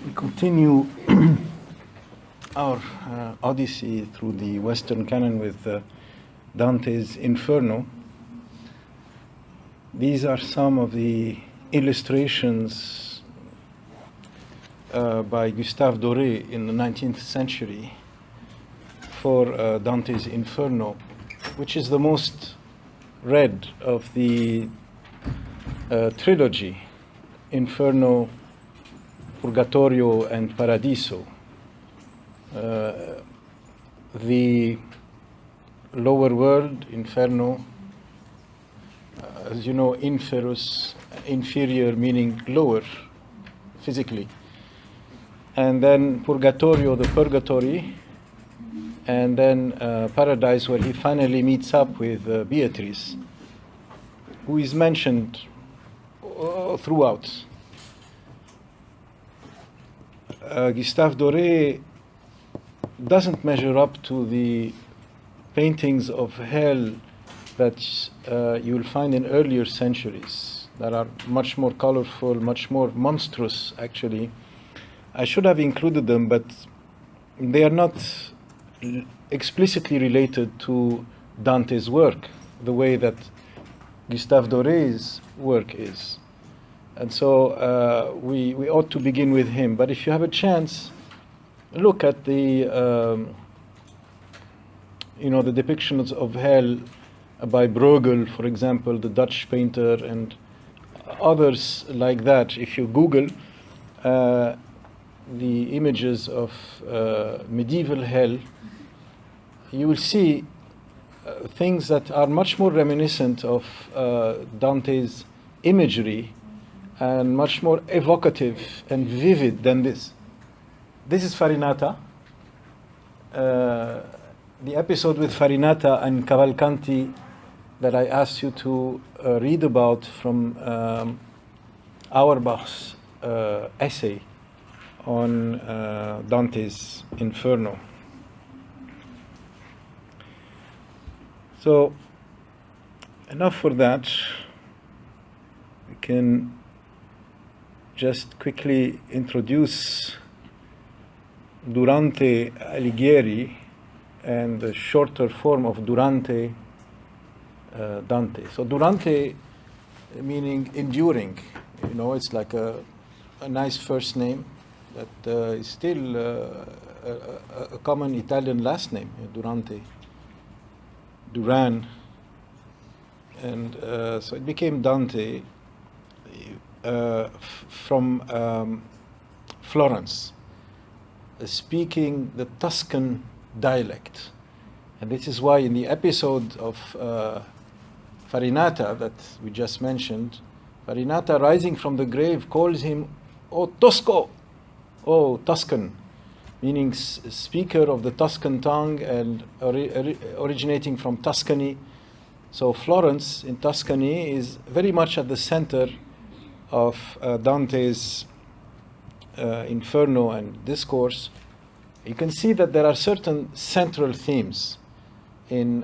We continue our odyssey through the Western Canon with Dante's Inferno. These are some of the illustrations by Gustave Doré in the 19th century for Dante's Inferno, which is the most read of the trilogy, Inferno, Purgatorio, and Paradiso. The lower world, Inferno, as you know, inferus, inferior meaning lower, physically. And then Purgatorio, the purgatory, and then Paradise, where he finally meets up with Beatrice, who is mentioned throughout. Gustave Doré doesn't measure up to the paintings of hell that you'll find in earlier centuries that are much more colorful, much more monstrous, actually. I should have included them, but they are not explicitly related to Dante's work, the way that Gustave Doré's work is. And so we ought to begin with him. But if you have a chance, look at the the depictions of hell by Virgil, for example, the Dutch painter, and others like that. If you Google the images of medieval hell, you will see things that are much more reminiscent of Dante's imagery and much more evocative and vivid than this. This is Farinata. The episode with Farinata and Cavalcanti that I asked you to read about from Auerbach's essay on Dante's Inferno. So, enough for that. We can just quickly introduce Durante Alighieri and the shorter form of Durante Dante. So Durante meaning enduring, it's like a nice first name that is still a common Italian last name, Durante, Duran, and so it became Dante from Florence, speaking the Tuscan dialect. And this is why in the episode of Farinata that we just mentioned, Farinata rising from the grave calls him "O Tosco," "O Tuscan," meaning speaker of the Tuscan tongue and originating from Tuscany. So Florence in Tuscany is very much at the center of Dante's Inferno and discourse. You can see that there are certain central themes in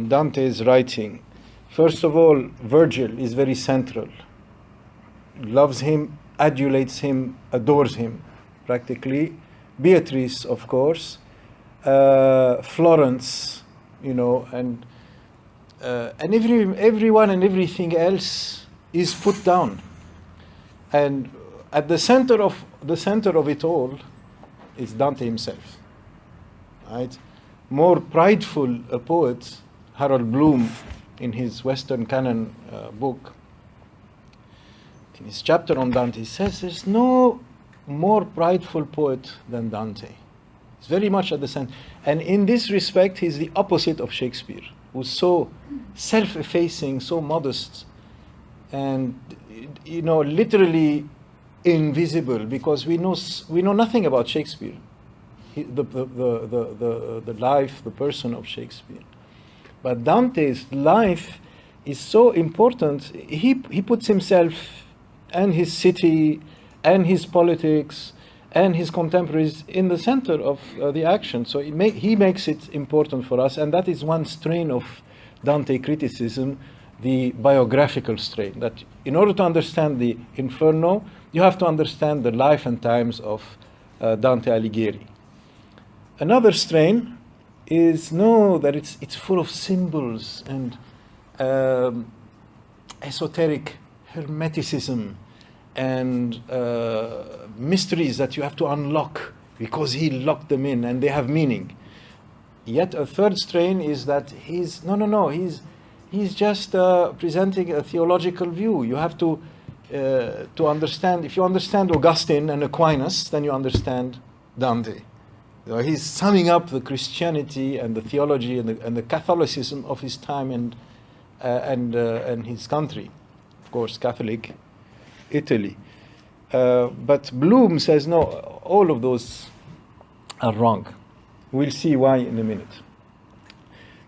Dante's writing. First of all, Virgil is very central. Loves him, adulates him, adores him, practically. Beatrice, of course. Florence, and everyone and everything else is put down. And at the center of it all is Dante himself, right? More prideful a poet, Harold Bloom, in his Western Canon book, in his chapter on Dante, he says there's no more prideful poet than Dante. He's very much at the center. And in this respect, he's the opposite of Shakespeare, who's so self-effacing, so modest, and literally invisible, because we know nothing about Shakespeare, the life, the person of Shakespeare. But Dante's life is so important. He puts himself and his city and his politics and his contemporaries in the center of the action. So he makes it important for us, and that is one strain of Dante criticism, the biographical strain, that in order to understand the Inferno, you have to understand the life and times of Dante Alighieri. Another strain is that it's full of symbols and esoteric hermeticism and mysteries that you have to unlock because he locked them in and they have meaning. Yet a third strain is that he's just presenting a theological view. You have to understand. If you understand Augustine and Aquinas, then you understand Dante. He's summing up the Christianity and the theology and the Catholicism of his time and his country, of course, Catholic Italy. But Bloom says no, all of those are wrong. We'll see why in a minute.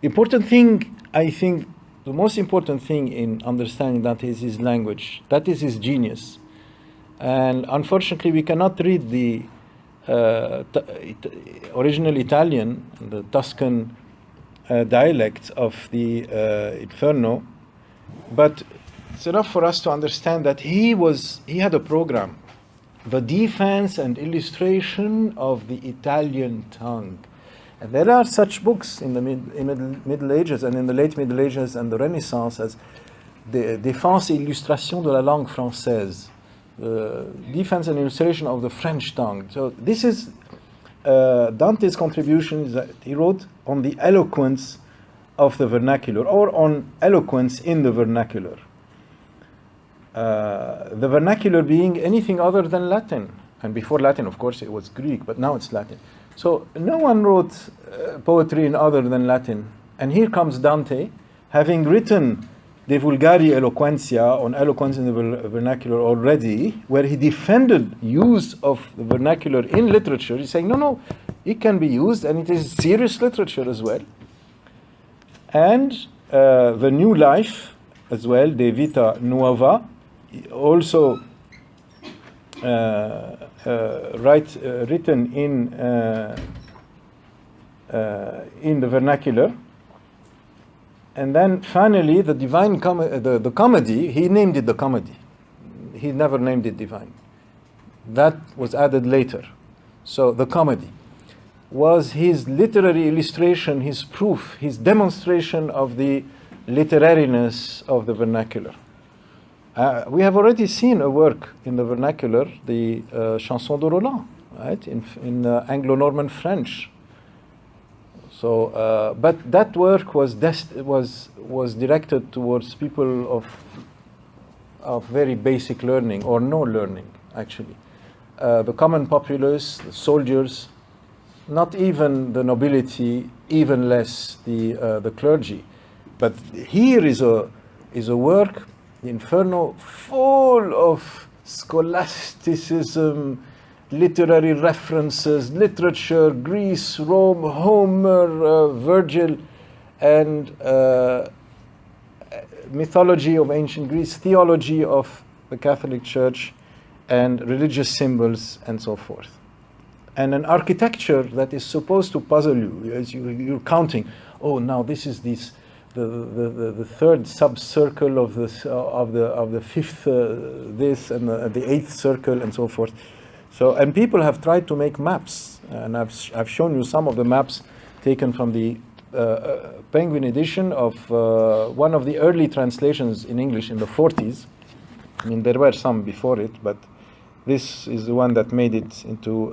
Important thing, I think, the most important thing in understanding Dante is his language. That is his genius. And unfortunately, we cannot read the original Italian, the Tuscan dialect of the Inferno, but it's enough for us to understand that he had a program, the defense and illustration of the Italian tongue. And there are such books in the Middle Ages and in the late Middle Ages and the Renaissance as the Défense et illustration de la langue française, defense and illustration of the French tongue. So this is Dante's contribution, is that he wrote on the eloquence of the vernacular, or on eloquence in the vernacular. The vernacular being anything other than Latin. And before Latin, of course, it was Greek, but now it's Latin. So no one wrote poetry in other than Latin. And here comes Dante, having written De Vulgari Eloquentia, on eloquence in the vernacular already, where he defended use of the vernacular in literature. He's saying, no, it can be used, and it is serious literature as well. And the New Life as well, De Vita Nuova, also written in the vernacular. And then finally, the divine the comedy, he named it the comedy. He never named it divine. That was added later. So the comedy was his literary illustration, his proof, his demonstration of the literariness of the vernacular. We have already seen a work in the vernacular, the Chanson de Roland, right, in Anglo-Norman French. So, but that work was directed towards people of very basic learning or no learning, actually. The common populace, the soldiers, not even the nobility, even less the clergy. But here is a work, the Inferno, full of scholasticism, literary references, literature, Greece, Rome, Homer, Virgil, and mythology of ancient Greece, theology of the Catholic Church, and religious symbols, and so forth. And an architecture that is supposed to puzzle you, as you're counting. Oh, now this is the third sub-circle of the fifth this, and the eighth circle, and so forth. So, and people have tried to make maps, and I've shown you some of the maps taken from the Penguin edition of one of the early translations in English in the 40s. I mean, there were some before it, but this is the one that made it into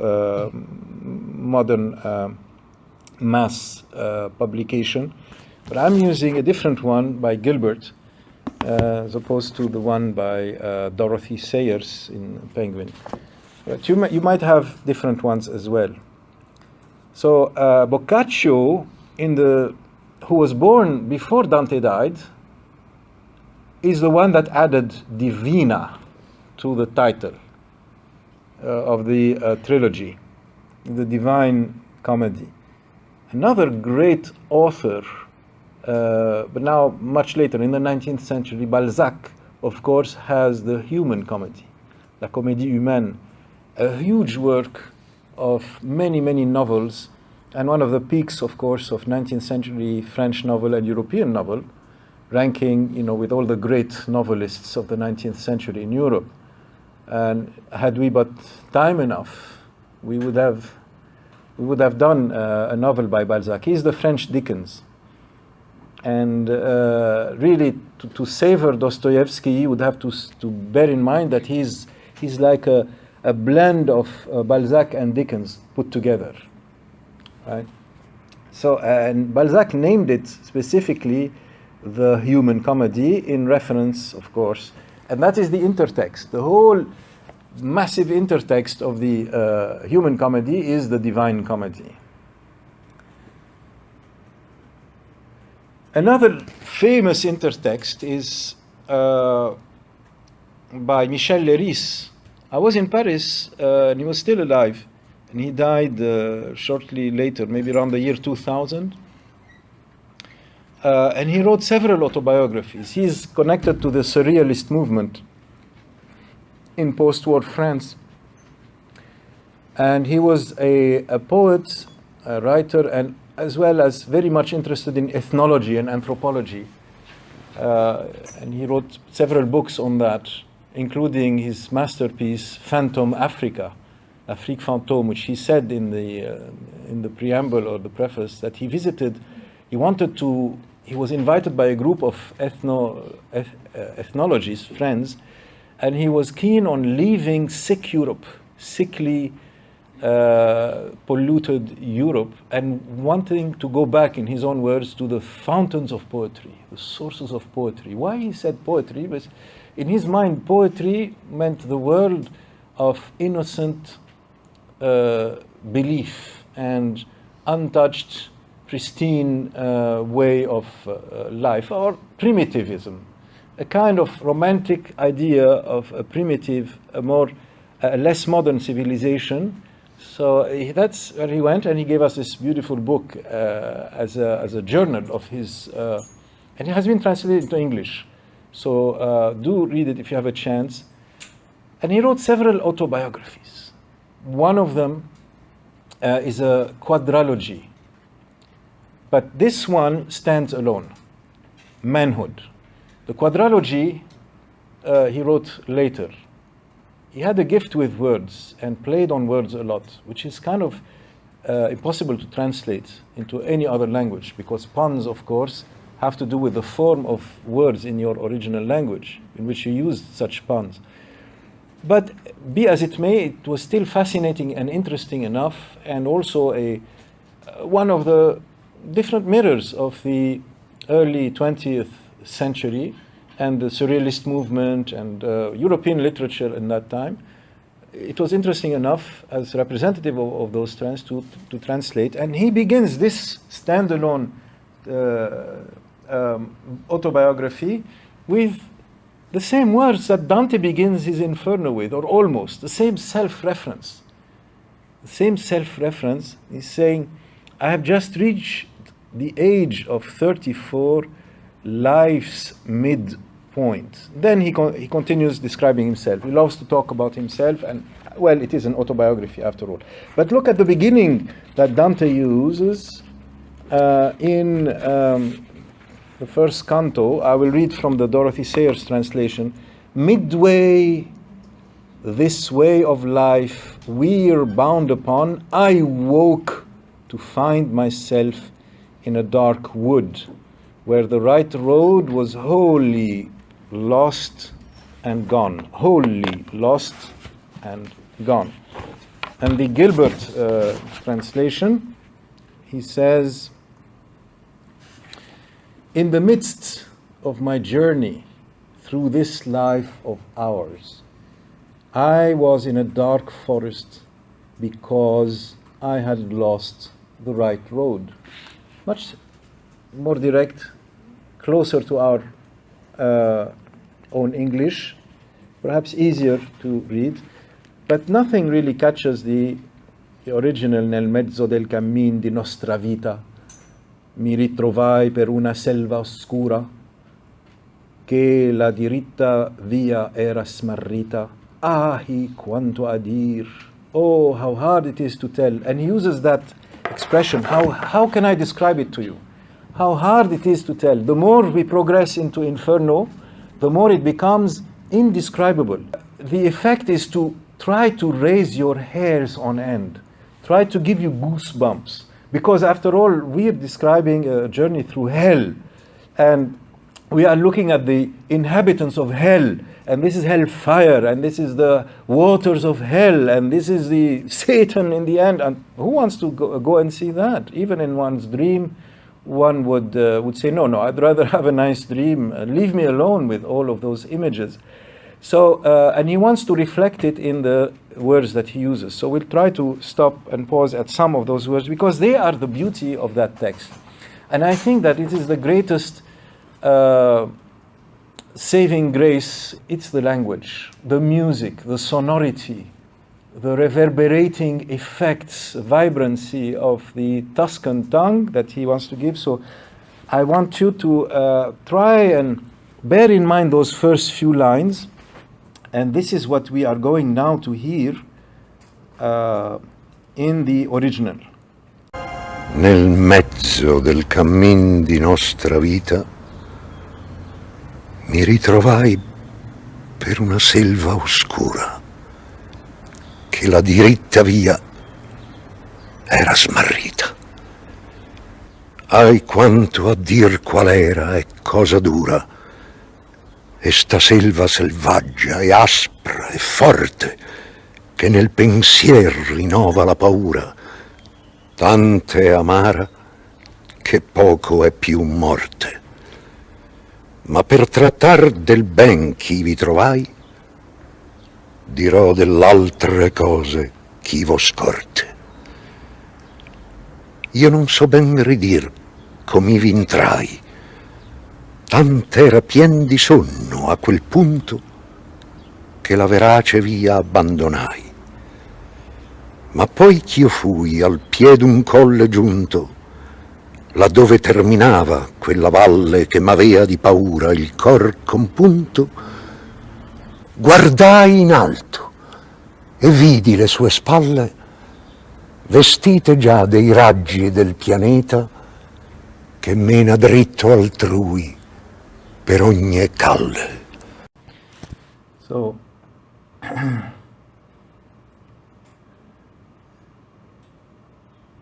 modern mass publication. But I'm using a different one by Gilbert, as opposed to the one by Dorothy Sayers in Penguin. But you might have different ones as well. So Boccaccio, who was born before Dante died, is the one that added Divina to the title of the trilogy, the Divine Comedy. Another great author, but now much later, in the 19th century, Balzac, of course, has the Human Comedy, La Comédie Humaine, a huge work of many, many novels, and one of the peaks, of course, of 19th century French novel and European novel, ranking, with all the great novelists of the 19th century in Europe. And had we but time enough, we would have done a novel by Balzac. He's the French Dickens. And really, to savor Dostoevsky, you would have to bear in mind that he's like a blend of Balzac and Dickens put together, right? So, and Balzac named it specifically the human comedy in reference, of course, and that is the intertext. The whole massive intertext of the human comedy is the divine comedy. Another famous intertext is by Michel Léris. I was in Paris, and he was still alive, and he died shortly later, maybe around the year 2000. And he wrote several autobiographies. He's connected to the Surrealist movement in post-war France. And he was a poet, a writer, and as well as very much interested in ethnology and anthropology. And he wrote several books on that, including his masterpiece, Phantom Africa, Afrique Fantôme, which he said in the preamble or the preface that he visited. He was invited by a group of ethnologists, friends, and he was keen on leaving sick Europe, sickly, polluted Europe, and wanting to go back, in his own words, to the fountains of poetry, the sources of poetry. Why he said poetry? Was in his mind, poetry meant the world of innocent belief and untouched, pristine way of life, or primitivism, a kind of romantic idea of a primitive, a less modern civilization. So that's where he went, and he gave us this beautiful book as a journal of his, and it has been translated into English. So do read it if you have a chance. And he wrote several autobiographies. One of them is a quadrilogy. But this one stands alone. Manhood. The quadrilogy he wrote later. He had a gift with words and played on words a lot, which is kind of impossible to translate into any other language, because puns, of course, have to do with the form of words in your original language in which you use such puns. But be as it may, it was still fascinating and interesting enough, and also one of the different mirrors of the early 20th century and the Surrealist movement and European literature in that time. It was interesting enough as representative of those trends to translate. And he begins this standalone autobiography with the same words that Dante begins his Inferno with, or almost, the same self-reference. The same self-reference. He's saying, I have just reached the age of 34, life's midpoint. Then he continues describing himself. He loves to talk about himself, and well, it is an autobiography after all. But look at the beginning that Dante uses in the first canto. I will read from the Dorothy Sayers translation. Midway this way of life we're bound upon, I woke to find myself in a dark wood, where the right road was wholly lost and gone. Wholly lost and gone. And the Gilbert translation, he says, in the midst of my journey through this life of ours, I was in a dark forest because I had lost the right road. Much more direct, closer to our own English, perhaps easier to read, but nothing really catches the original. Nel mezzo del cammin di nostra vita mi ritrovai per una selva oscura che la diritta via era smarrita. Ahi, quanto a dir. Oh, how hard it is to tell. And he uses that expression. How can I describe it to you? how hard it is to tell. The more we progress into Inferno, the more it becomes indescribable. The effect is to try to raise your hairs on end, try to give you goosebumps, because after all, we are describing a journey through hell, and we are looking at the inhabitants of hell, and this is hellfire, and this is the waters of hell, and this is the Satan in the end. And who wants to go and see that? Even in one's dream, one would say, no, I'd rather have a nice dream. Leave me alone with all of those images. So, and he wants to reflect it in the words that he uses. So we'll try to stop and pause at some of those words, because they are the beauty of that text. And I think that it is the greatest saving grace. It's the language, the music, the sonority, the reverberating effects, vibrancy of the Tuscan tongue that he wants to give. So I want you to try and bear in mind those first few lines. And this is what we are going now to hear in the original. Nel mezzo del cammin di nostra vita mi ritrovai per una selva oscura che la diritta via era smarrita. Ai quanto a dir qual era e cosa dura e sta selva selvaggia e aspra e forte che nel pensier rinnova la paura, tante amara che poco è più morte. Ma per trattar del ben chi vi trovai, dirò dell'altre cose chi vo scorte. Io non so ben ridir come vi intrai, tant'era pien di sonno a quel punto che la verace via abbandonai. Ma poi ch'io fui al piè d'un colle giunto, laddove terminava quella valle che m'avea di paura il cor compunto, guardai in alto e vidi le sue spalle vestite già dei raggi del pianeta che mena dritto altrui per ogni calle. So,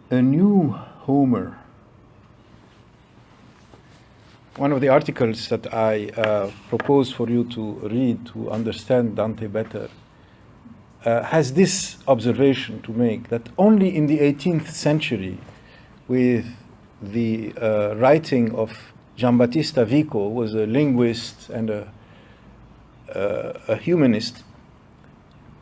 a new Homer. One of the articles that I propose for you to read to understand Dante better has this observation to make, that only in the 18th century, with the writing of Giambattista Vico, who was a linguist and a humanist,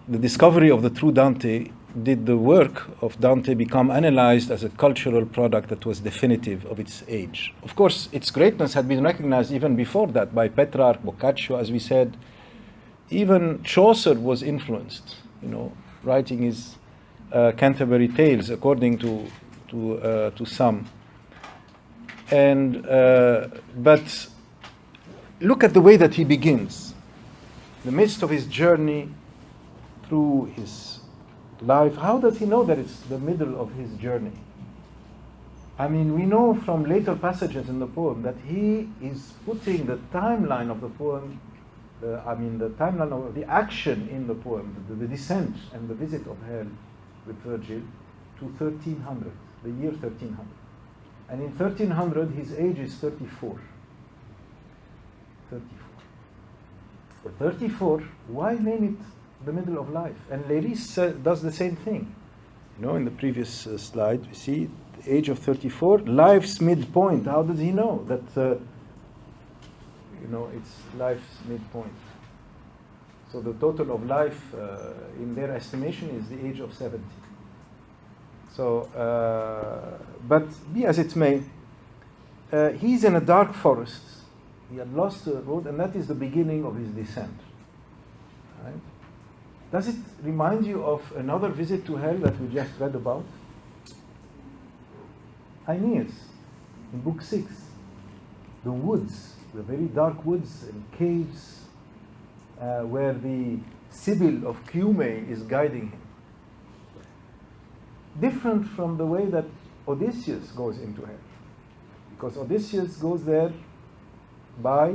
the discovery of the true Dante did the work of Dante become analyzed as a cultural product that was definitive of its age. Of course, its greatness had been recognized even before that by Petrarch, Boccaccio, as we said. Even Chaucer was influenced, writing his Canterbury Tales, according to some. And but look at the way that he begins. In the midst of his journey through his life, how does he know that it's the middle of his journey? I mean, we know from later passages in the poem that he is putting the timeline of the poem, the timeline of the action in the poem, the descent and the visit of hell with Virgil, to 1300, the year 1300. And in 1300, his age is 34. 34. For 34, why name it the middle of life? And Leiris does the same thing. In the previous slide, we see the age of 34, life's midpoint. How does he know that, it's life's midpoint? So the total of life, in their estimation, is the age of 70. So, but be as it may, he's in a dark forest. He had lost the road, and that is the beginning of his descent. Right? Does it remind you of another visit to hell that we just read about? Aeneas, in Book 6. The woods, the very dark woods and caves where the Sibyl of Cumae is guiding him. Different from the way that Odysseus goes into hell. because Odysseus goes there by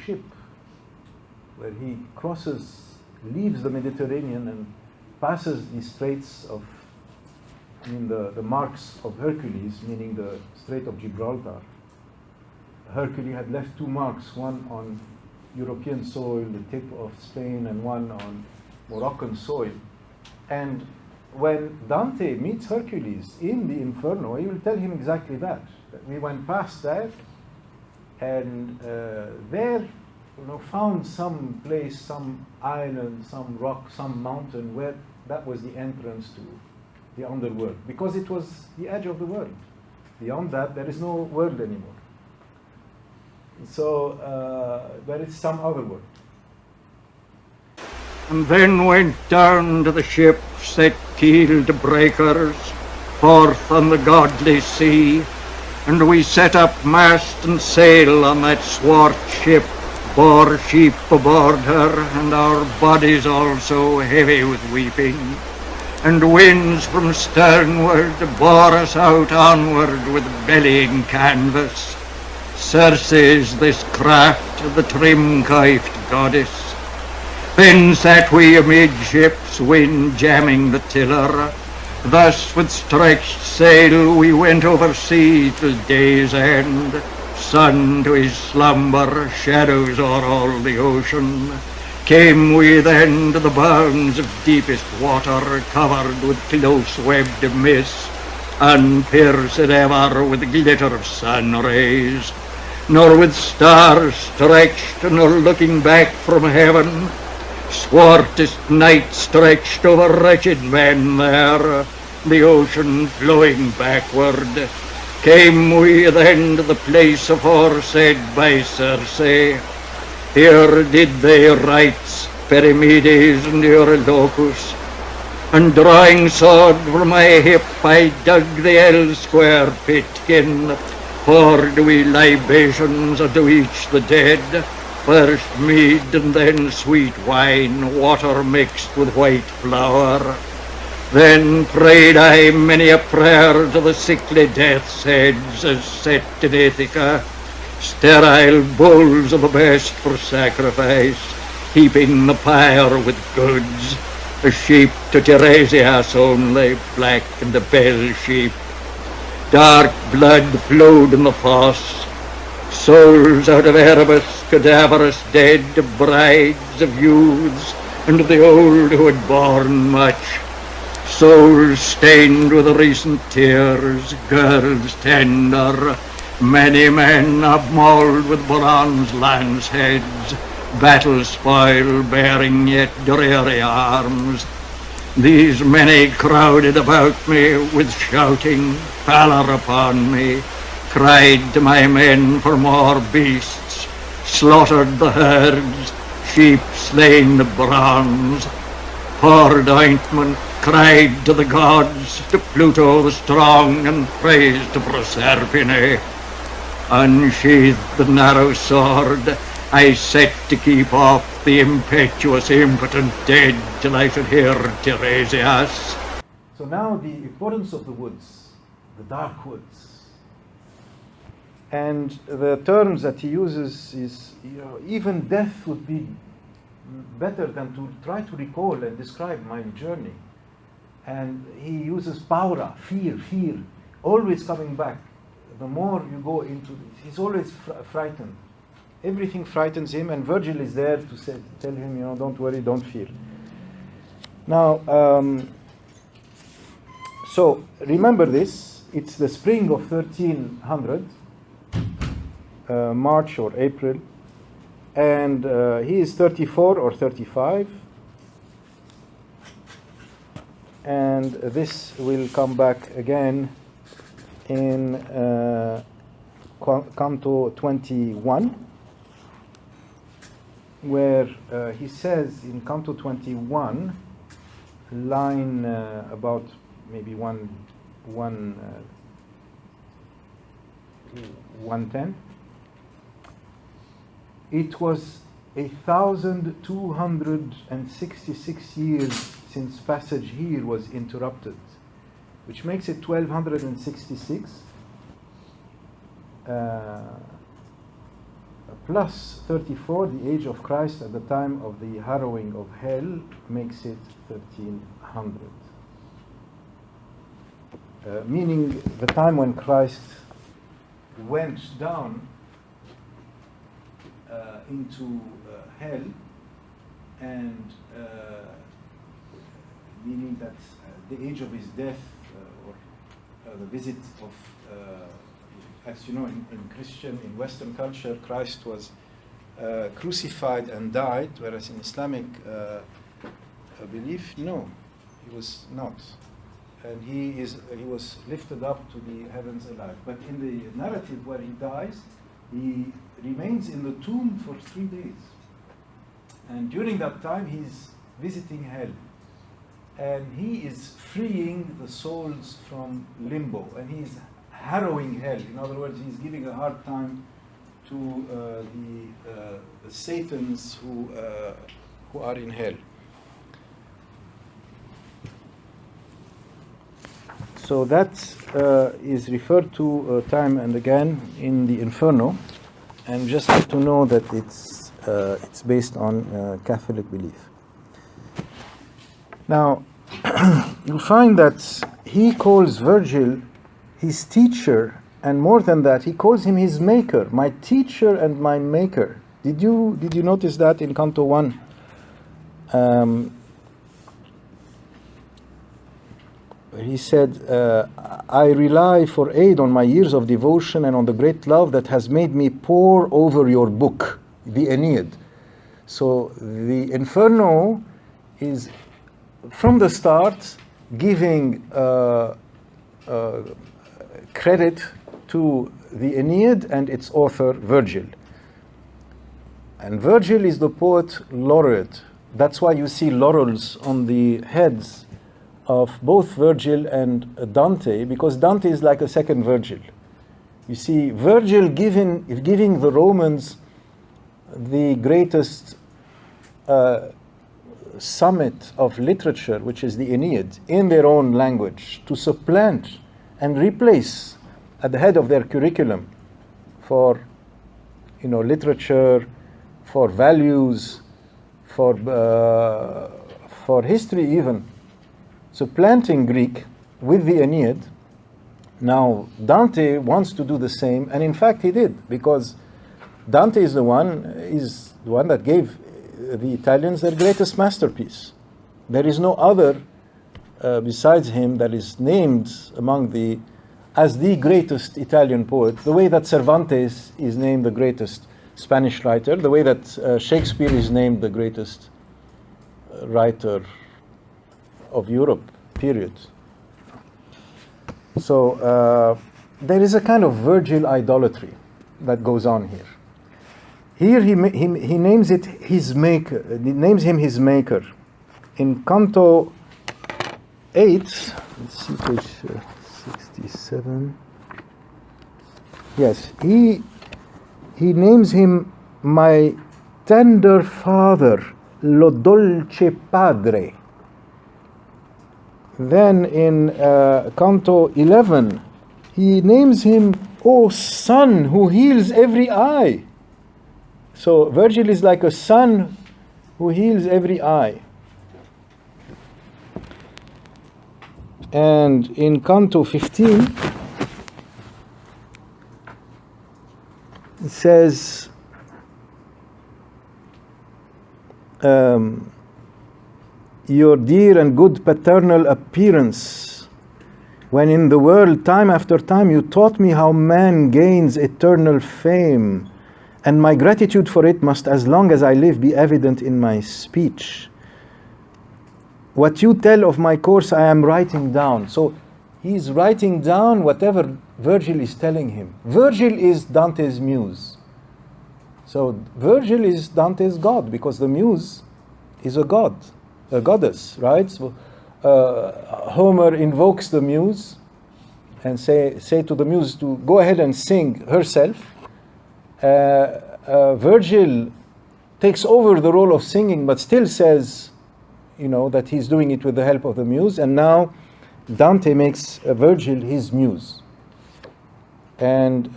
ship, where he leaves the Mediterranean and passes the straits of, the marks of Hercules, meaning the Strait of Gibraltar. Hercules had left 2 marks, one on European soil, the tip of Spain, and one on Moroccan soil. And when Dante meets Hercules in the Inferno, he will tell him exactly that we went past that, and there, found some place, some island, some rock, some mountain, where that was the entrance to the underworld, because it was the edge of the world. Beyond that, there is no world anymore. So there is some other world. And then went down to the ships that keeled breakers forth on the godly sea, and we set up mast and sail on that swart ship, bore sheep aboard her, and our bodies also heavy with weeping. And winds from sternward bore us out onward with bellying canvas. Circe's this craft, the trim-coifed goddess. Then sat we amidships, wind jamming the tiller. Thus with stretched sail we went over sea till day's end. Sun to his slumber, shadows o'er all the ocean. Came we then to the bounds of deepest water, covered with close-webbed mist, unpierced ever with glitter of sun rays, nor with stars stretched, nor looking back from heaven. Swartest night stretched over wretched men there, the ocean flowing backward. Came we then to the place aforesaid by Circe. Here did they rites, Perimedes and Eurylochus, and drawing sword from my hip I dug the L-square pitkin, poured we libations unto each the dead, first mead and then sweet wine, water mixed with white flour. Then prayed I many a prayer to the sickly death's heads, as set in Ithaca, sterile bulls of the best for sacrifice, heaping the pyre with goods, a sheep to Tiresias only, black and a bell sheep. Dark blood flowed in the fosse, souls out of Erebus, cadaverous dead, brides of youths, and of the old who had borne much, souls stained with recent tears, girls tender, many men upmauled with bronze lance heads, battle spoil bearing yet dreary arms. These many crowded about me with shouting, valor upon me, cried to my men for more beasts, slaughtered the herds, sheep slain the bronze, poured ointment, cried to the gods, to Pluto the strong, and praised to Proserpine. Unsheathed the narrow sword, I set to keep off the impetuous, impotent dead till I should hear Tiresias. So now the importance of the woods, the dark woods. And the terms that he uses is, even death would be better than to try to recall and describe my journey. And he uses paura, fear, always coming back. The more you go into this, he's always frightened. Everything frightens him, and Virgil is there to tell him, don't worry, don't fear. Now, so remember this, it's the spring of 1300, March or April, and he is 34 or 35, and this will come back again in Canto 21, where he says in Canto 21, line about maybe 110, it was 1,266 years since passage here was interrupted, which makes it 1266. Plus 34, the age of Christ at the time of the harrowing of hell, makes it 1300. Meaning the time when Christ went down into hell, and meaning that the age of his death, or the visit of as you know, in Western culture, Christ was crucified and died, whereas in Islamic belief, no, he was not, and he was lifted up to the heavens alive. But in the narrative where he dies, he remains in the tomb for 3 days, and during that time he's visiting hell, and he is freeing the souls from limbo, and he's harrowing hell. In other words, he's giving a hard time to the Satans who are in hell. So that is referred to time and again in the Inferno, and just have to know that it's based on Catholic belief. Now, you'll find that he calls Virgil his teacher, and more than that, he calls him his maker, my teacher and my maker. Did you notice that in Canto 1? He said, I rely for aid on my years of devotion and on the great love that has made me pore over your book, the Aeneid. So the Inferno is, from the start, giving credit to the Aeneid and its author, Virgil. And Virgil is the poet laureate. That's why you see laurels on the heads of both Virgil and Dante, because Dante is like a second Virgil. You see, Virgil giving the Romans the greatest summit of literature, which is the Aeneid, in their own language, to supplant and replace at the head of their curriculum for, literature, for values, for history even, supplanting Greek with the Aeneid. Now Dante wants to do the same, and in fact he did, because Dante is the one that gave the Italians their greatest masterpiece. There is no other besides him that is named as the greatest Italian poet, the way that Cervantes is named the greatest Spanish writer, the way that Shakespeare is named the greatest writer of Europe, period. So there is a kind of Virgil idolatry that goes on here. Here he names it his maker. He names him his maker. In Canto 8, let's see, page 67. Yes, he names him my tender father, lo dolce padre. Then in Canto 11, he names him, O sun who heals every eye. So Virgil is like a sun who heals every eye. And in Canto 15, it says, your dear and good paternal appearance, when in the world time after time you taught me how man gains eternal fame, and my gratitude for it must, as long as I live, be evident in my speech. What you tell of my course I am writing down. So he's writing down whatever Virgil is telling him. Virgil is Dante's muse. So Virgil is Dante's god, because the muse is a god, a goddess, right? So Homer invokes the muse and say to the muse to go ahead and sing herself. Virgil takes over the role of singing, but still says, that he's doing it with the help of the muse. And now Dante makes Virgil his muse and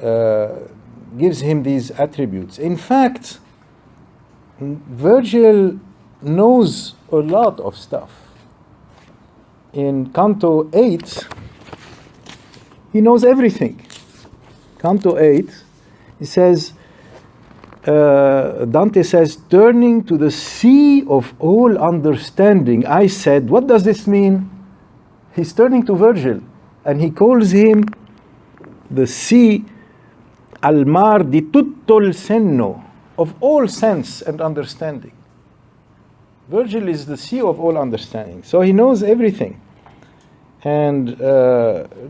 gives him these attributes. In fact, Virgil knows a lot of stuff. In Canto 8, he knows everything. Canto 8, he says, Dante says, turning to the sea of all understanding, I said, what does this mean? He's turning to Virgil, and he calls him the sea, al mar di tutto il senno, of all sense and understanding. Virgil is the sea of all understanding, so he knows everything. And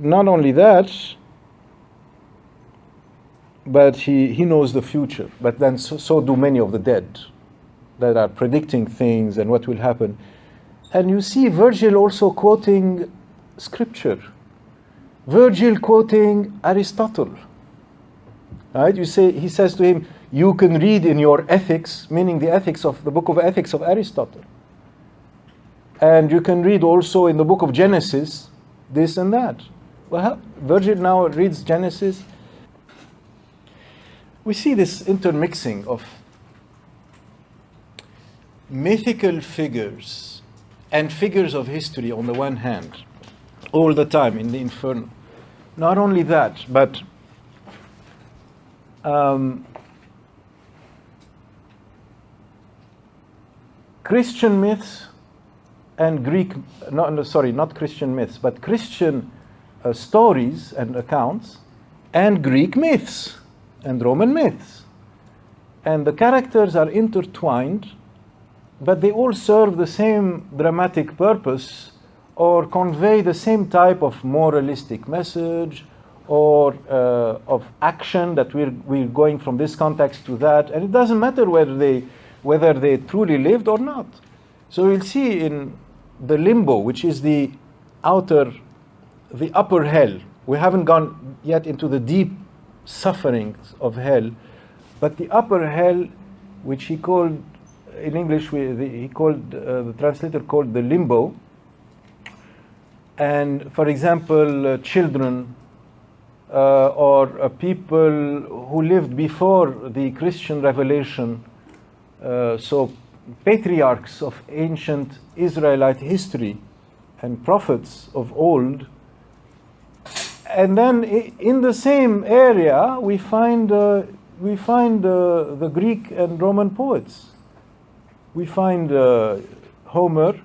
not only that, but he knows the future. But then so do many of the dead that are predicting things and what will happen. And you see Virgil also quoting scripture. Virgil quoting Aristotle. Right? He says to him, you can read in your ethics, meaning the ethics of the book of ethics of Aristotle. And you can read also in the book of Genesis, this and that. Well, Virgil now reads Genesis. We see this intermixing of mythical figures and figures of history on the one hand, all the time in the Inferno. Not only that, but Christian myths and not Christian myths, but Christian stories and accounts, and Greek myths and Roman myths. And the characters are intertwined, but they all serve the same dramatic purpose or convey the same type of moralistic message or of action that we're going from this context to that. And it doesn't matter whether they truly lived or not. So we'll see in the limbo, which is the upper hell. We haven't gone yet into the deep sufferings of hell, but the upper hell, which he called, in English, the translator called the limbo. And for example, children or people who lived before the Christian revelation, so patriarchs of ancient Israelite history and prophets of old. And then in the same area we find the Greek and Roman poets. We find Homer,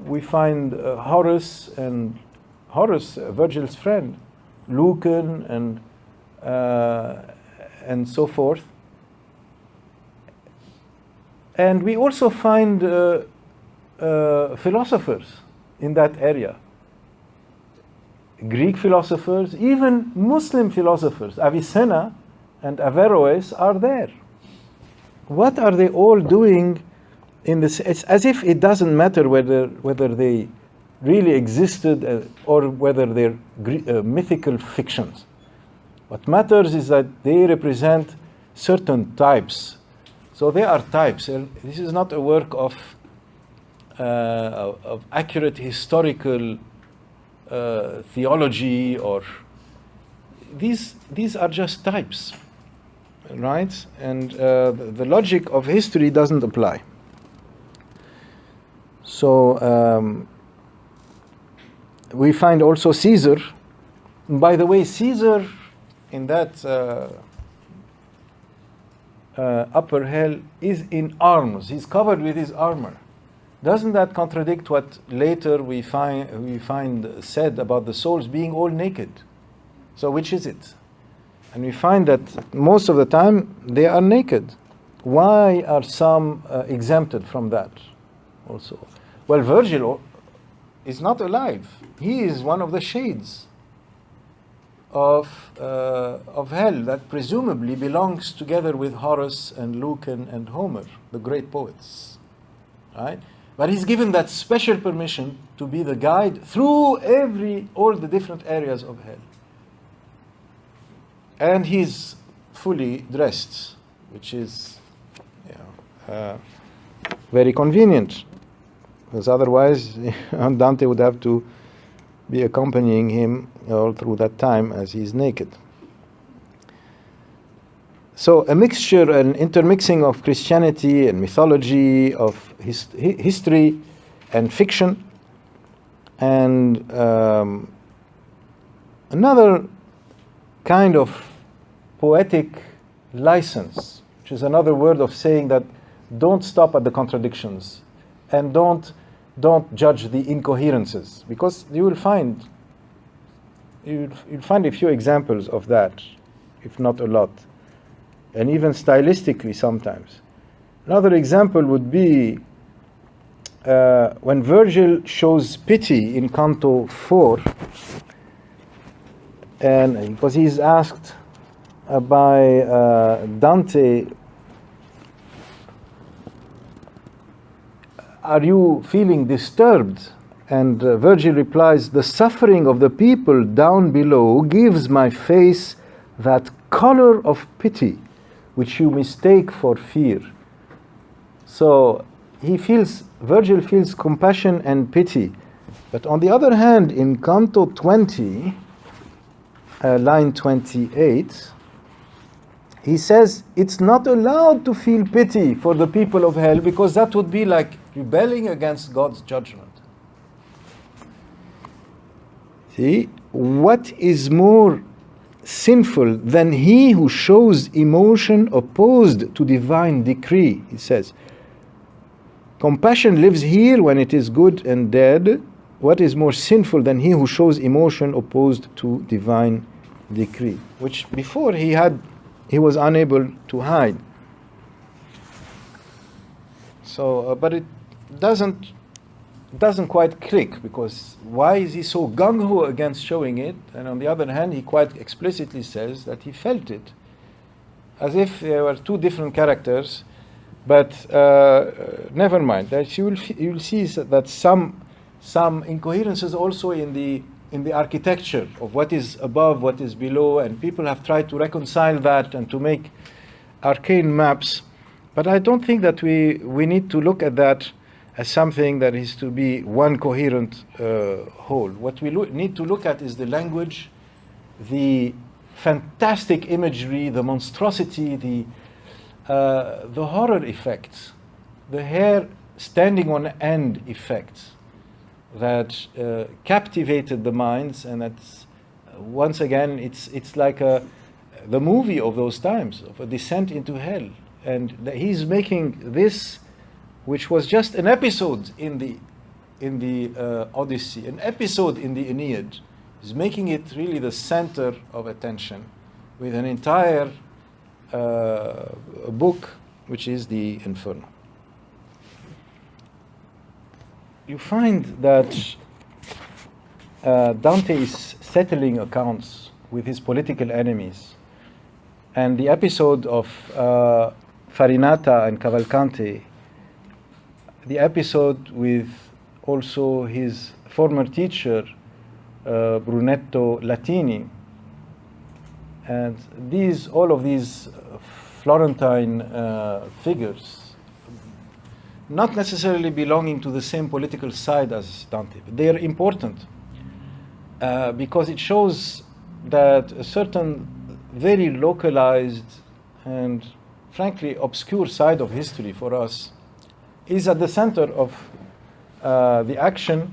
we find Horace, Virgil's friend, Lucan, and so forth. And we also find philosophers in that area. Greek philosophers, even Muslim philosophers, Avicenna and Averroes are there. What are they all doing in this? It's as if it doesn't matter whether they really existed or whether they're mythical fictions. What matters is that they represent certain types. So they are types. This is not a work of accurate historical theology, or these are just types, right? And the logic of history doesn't apply. So we find also Caesar. By the way, Caesar in that upper hell is in arms. He's covered with his armor. Doesn't that contradict what later we find said about the souls being all naked? So which is it? And we find that most of the time they are naked. Why are some exempted from that also? Well, Virgil is not alive. He is one of the shades of hell that presumably belongs together with Horace and Lucan and Homer, the great poets, right? But he's given that special permission to be the guide through all the different areas of hell. And he's fully dressed, which is very convenient, because otherwise Dante would have to be accompanying him all through that time as he's naked. So a mixture, an intermixing of Christianity and mythology, of history and fiction, and another kind of poetic license, which is another word of saying that don't stop at the contradictions and don't judge the incoherences, because you'll find a few examples of that, if not a lot, and even stylistically sometimes. Another example would be when Virgil shows pity in Canto 4, and because he's asked by Dante, are you feeling disturbed? And Virgil replies, the suffering of the people down below gives my face that color of pity, which you mistake for fear. So Virgil feels compassion and pity. But on the other hand, in Canto 20, line 28, he says it's not allowed to feel pity for the people of hell, because that would be like rebelling against God's judgment. See, what is more sinful than he who shows emotion opposed to divine decree? He says, compassion lives here when it is good and dead. What is more sinful than he who shows emotion opposed to divine decree? Which before he was unable to hide. So, but it doesn't quite click, because why is he so gung-ho against showing it? And on the other hand, he quite explicitly says that he felt it, as if there were two different characters. But never mind. That you will see that some incoherences also in the architecture of what is above, what is below, and people have tried to reconcile that and to make arcane maps. But I don't think that we need to look at that as something that is to be one coherent whole. What we need to look at is the language, the fantastic imagery, the monstrosity, the horror effects, the hair standing on end effects that captivated the minds, and that's once again it's like the movie of those times, of a descent into hell, and he's making this, which was just an episode in the Odyssey, an episode in the Aeneid, is making it really the center of attention, with an entire book, which is the Inferno. You find that Dante is settling accounts with his political enemies, and the episode of Farinata and Cavalcante, the episode with also his former teacher, Brunetto Latini, and all of these Florentine figures, not necessarily belonging to the same political side as Dante, but they are important because it shows that a certain very localized and frankly obscure side of history for us is at the center of the action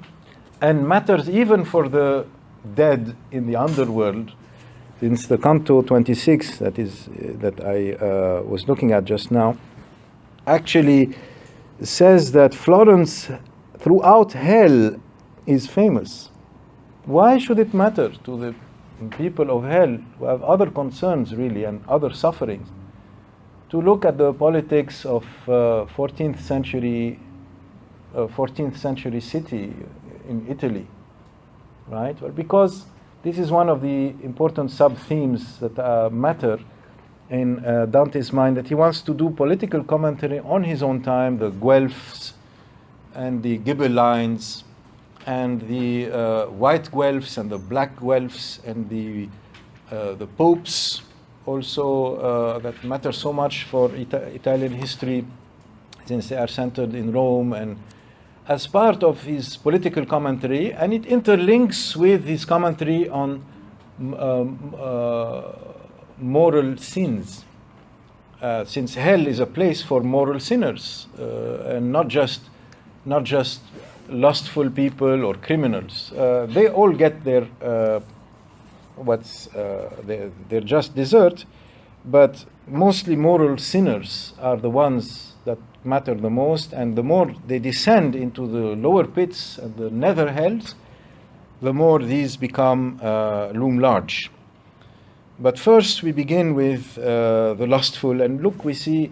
and matters even for the dead in the underworld. Since the Canto 26 that I was looking at just now actually says that Florence throughout hell is famous. Why should it matter to the people of hell who have other concerns really and other sufferings to look at the politics of 14th century city in Italy, right? Well, because this is one of the important sub-themes that matter in Dante's mind, that he wants to do political commentary on his own time, the Guelphs and the Ghibellines and the white Guelphs and the black Guelphs and the popes also that matter so much for Italian history, since they are centered in Rome and as part of his political commentary, and it interlinks with his commentary on moral sins. Since hell is a place for moral sinners, and not just lustful people or criminals. They all get their their just desert, but mostly moral sinners are the ones that matter the most, and the more they descend into the lower pits and the nether hells, the more these become loom large. But first we begin with the lustful, and look, we see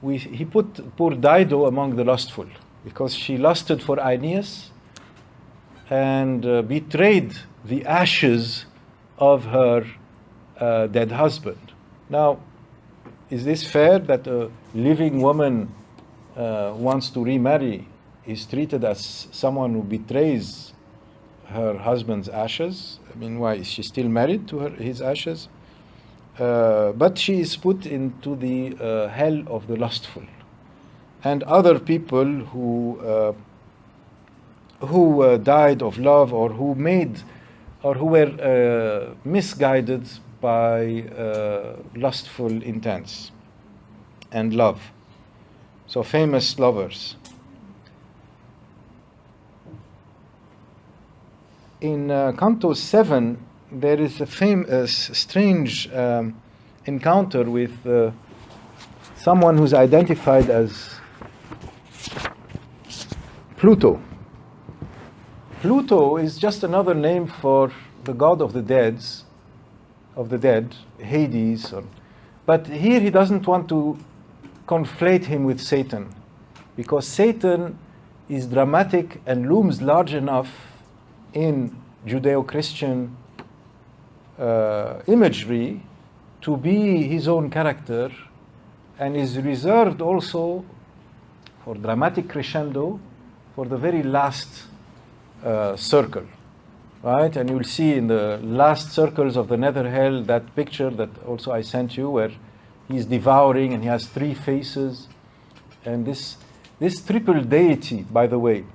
he put poor Dido among the lustful, because she lusted for Aeneas and betrayed the ashes of her dead husband. Now, is this fair that a living woman wants to remarry is treated as someone who betrays her husband's ashes? I mean, why is she still married to his ashes? But she is put into the hell of the lustful, and other people who died of love, or who were misguided by lustful intents and love. So famous lovers. In Canto 7, there is a strange encounter with someone who's identified as Pluto. Pluto is just another name for the god of the dead, Hades. But here he doesn't want to conflate him with Satan, because Satan is dramatic and looms large enough in Judeo-Christian imagery to be his own character, and is reserved also for dramatic crescendo for the very last circle, right? And you'll see in the last circles of the nether hell that picture that also I sent you, where he's devouring and he has 3 faces. And this triple deity, by the way,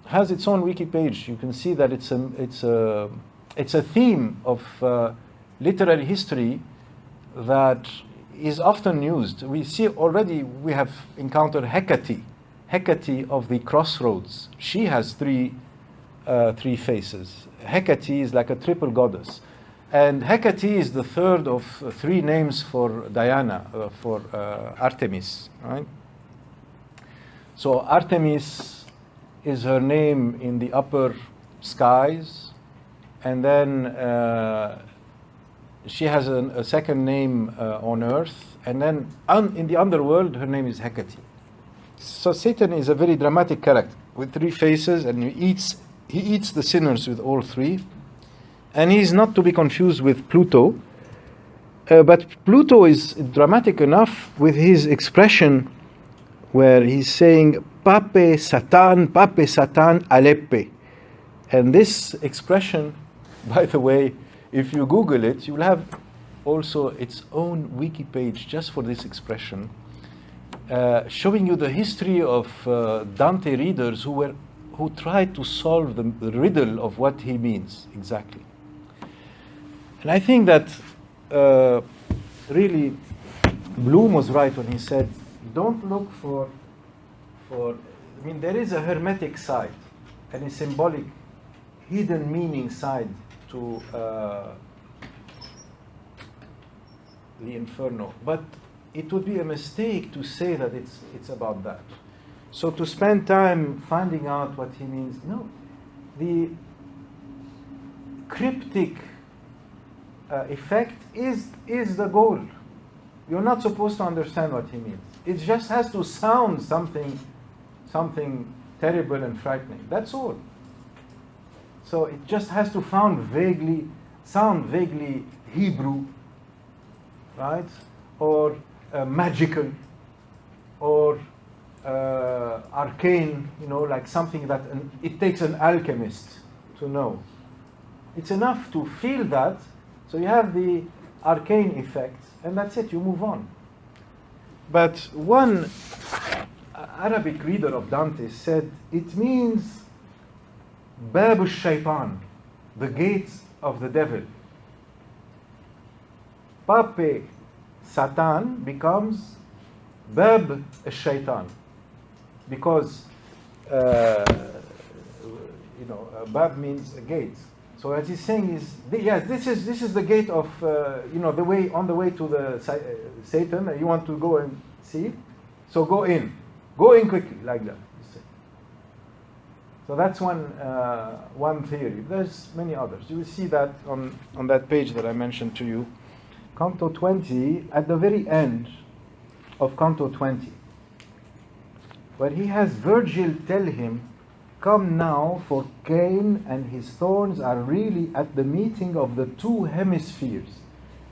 has its own wiki page. You can see that it's a theme of literary history that is often used. We see already, we have encountered Hecate of the crossroads. She has 3 faces. Hecate is like a triple goddess. And Hecate is the third of 3 names for Diana, for Artemis, right? So Artemis is her name in the upper skies, and then she has a second name on earth, and then in the underworld her name is Hecate. So Satan is a very dramatic character with 3 faces, and he eats the sinners with all 3. And he's not to be confused with Pluto, but Pluto is dramatic enough with his expression where he's saying Pape Satan Aleppe. And this expression, by the way, if you Google it, you'll have also its own wiki page just for this expression, showing you the history of Dante readers who tried to solve the riddle of what he means exactly. And I think that really Bloom was right when he said, don't look for, I mean, there is a hermetic side and a symbolic hidden meaning side to the Inferno, but it would be a mistake to say that it's about that. So to spend time finding out what he means, no, the cryptic effect is the goal. You're not supposed to understand what he means. It just has to sound something terrible and frightening. That's all. So it just has to sound vaguely Hebrew, right? Or magical, or arcane, like something that it takes an alchemist to know. It's enough to feel that, so you have the arcane effect, and that's it, you move on. But Arabic reader of Dante said it means Bab al-Shaytan, the gate of the devil. Pape, Satan, becomes Bab al-Shaytan, because Bab means a gate. So what he's saying is, yes, this is the gate of the way, on the way to the Satan. You want to go and see, so go in quickly, like that. So that's one theory. There's many others. You will see that on that page that I mentioned to you. Canto 20, at the very end of Canto 20, where he has Virgil tell him, "Come now, for Cain and his thorns are really at the meeting of the two hemispheres,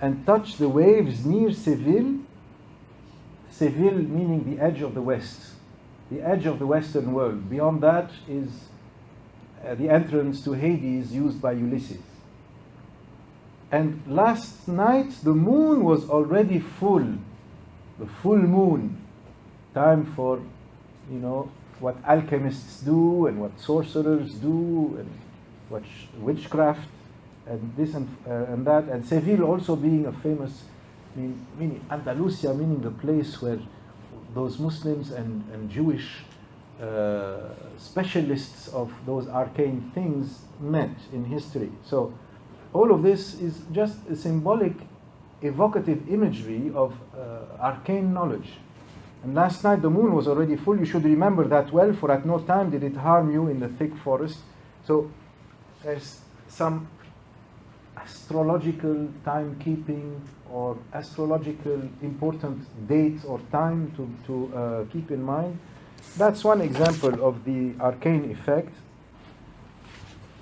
and touch the waves near Seville." Seville meaning the edge of the west, the edge of the Western world. Beyond that is the entrance to Hades used by Ulysses. And last night the moon was already full, the full moon, time for, what alchemists do and what sorcerers do and what witchcraft and this and that. And Seville also being a famous, meaning Andalusia, meaning the place where those Muslims and Jewish specialists of those arcane things met in history. So all of this is just a symbolic, evocative imagery of arcane knowledge. And last night the moon was already full. You should remember that well, for at no time did it harm you in the thick forest. So there's some astrological timekeeping or astrological important date or time to keep in mind. That's one example of the arcane effect.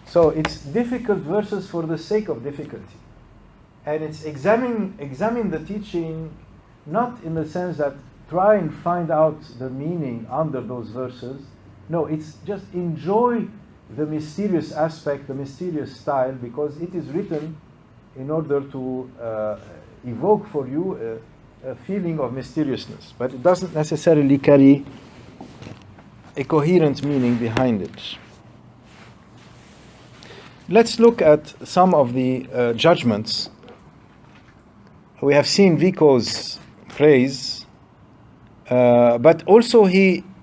So it's difficult verses for the sake of difficulty. And it's examine the teaching not in the sense that try and find out the meaning under those verses. No, it's just enjoy the mysterious aspect, the mysterious style, because it is written in order to evoke for you a feeling of mysteriousness. But it doesn't necessarily carry a coherent meaning behind it. Let's look at some of the judgments. We have seen Vico's praise, but also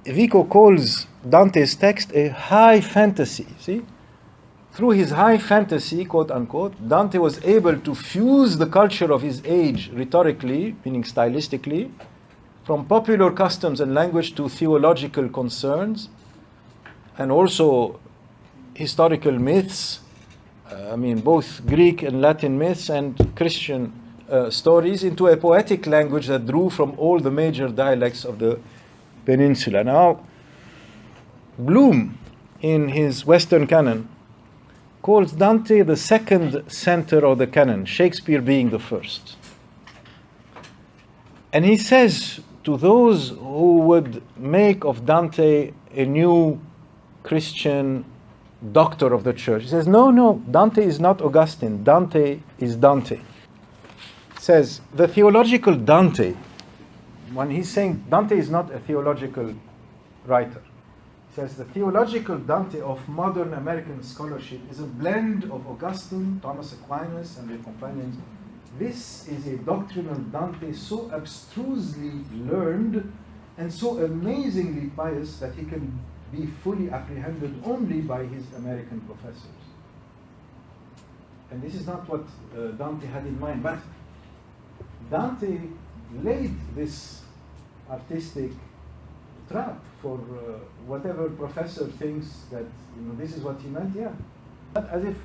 Vico calls Dante's text a high fantasy. See? Through his high fantasy, quote unquote, Dante was able to fuse the culture of his age rhetorically, meaning stylistically, from popular customs and language to theological concerns, and also historical myths, both Greek and Latin myths and Christian stories, into a poetic language that drew from all the major dialects of the peninsula. Now, Bloom, in his Western Canon, calls Dante the second center of the canon, Shakespeare being the first. And he says to those who would make of Dante a new Christian doctor of the church, he says, no, Dante is not Augustine, Dante is Dante. He says, the theological Dante, when he's saying Dante is not a theological writer, he says the theological Dante of modern American scholarship is a blend of Augustine, Thomas Aquinas, and their companions. This is a doctrinal Dante so abstrusely learned and so amazingly pious that he can be fully apprehended only by his American professors. And this is not what Dante had in mind, but Dante laid this artistic trap for whatever professor thinks that this is what he meant. Yeah, but as if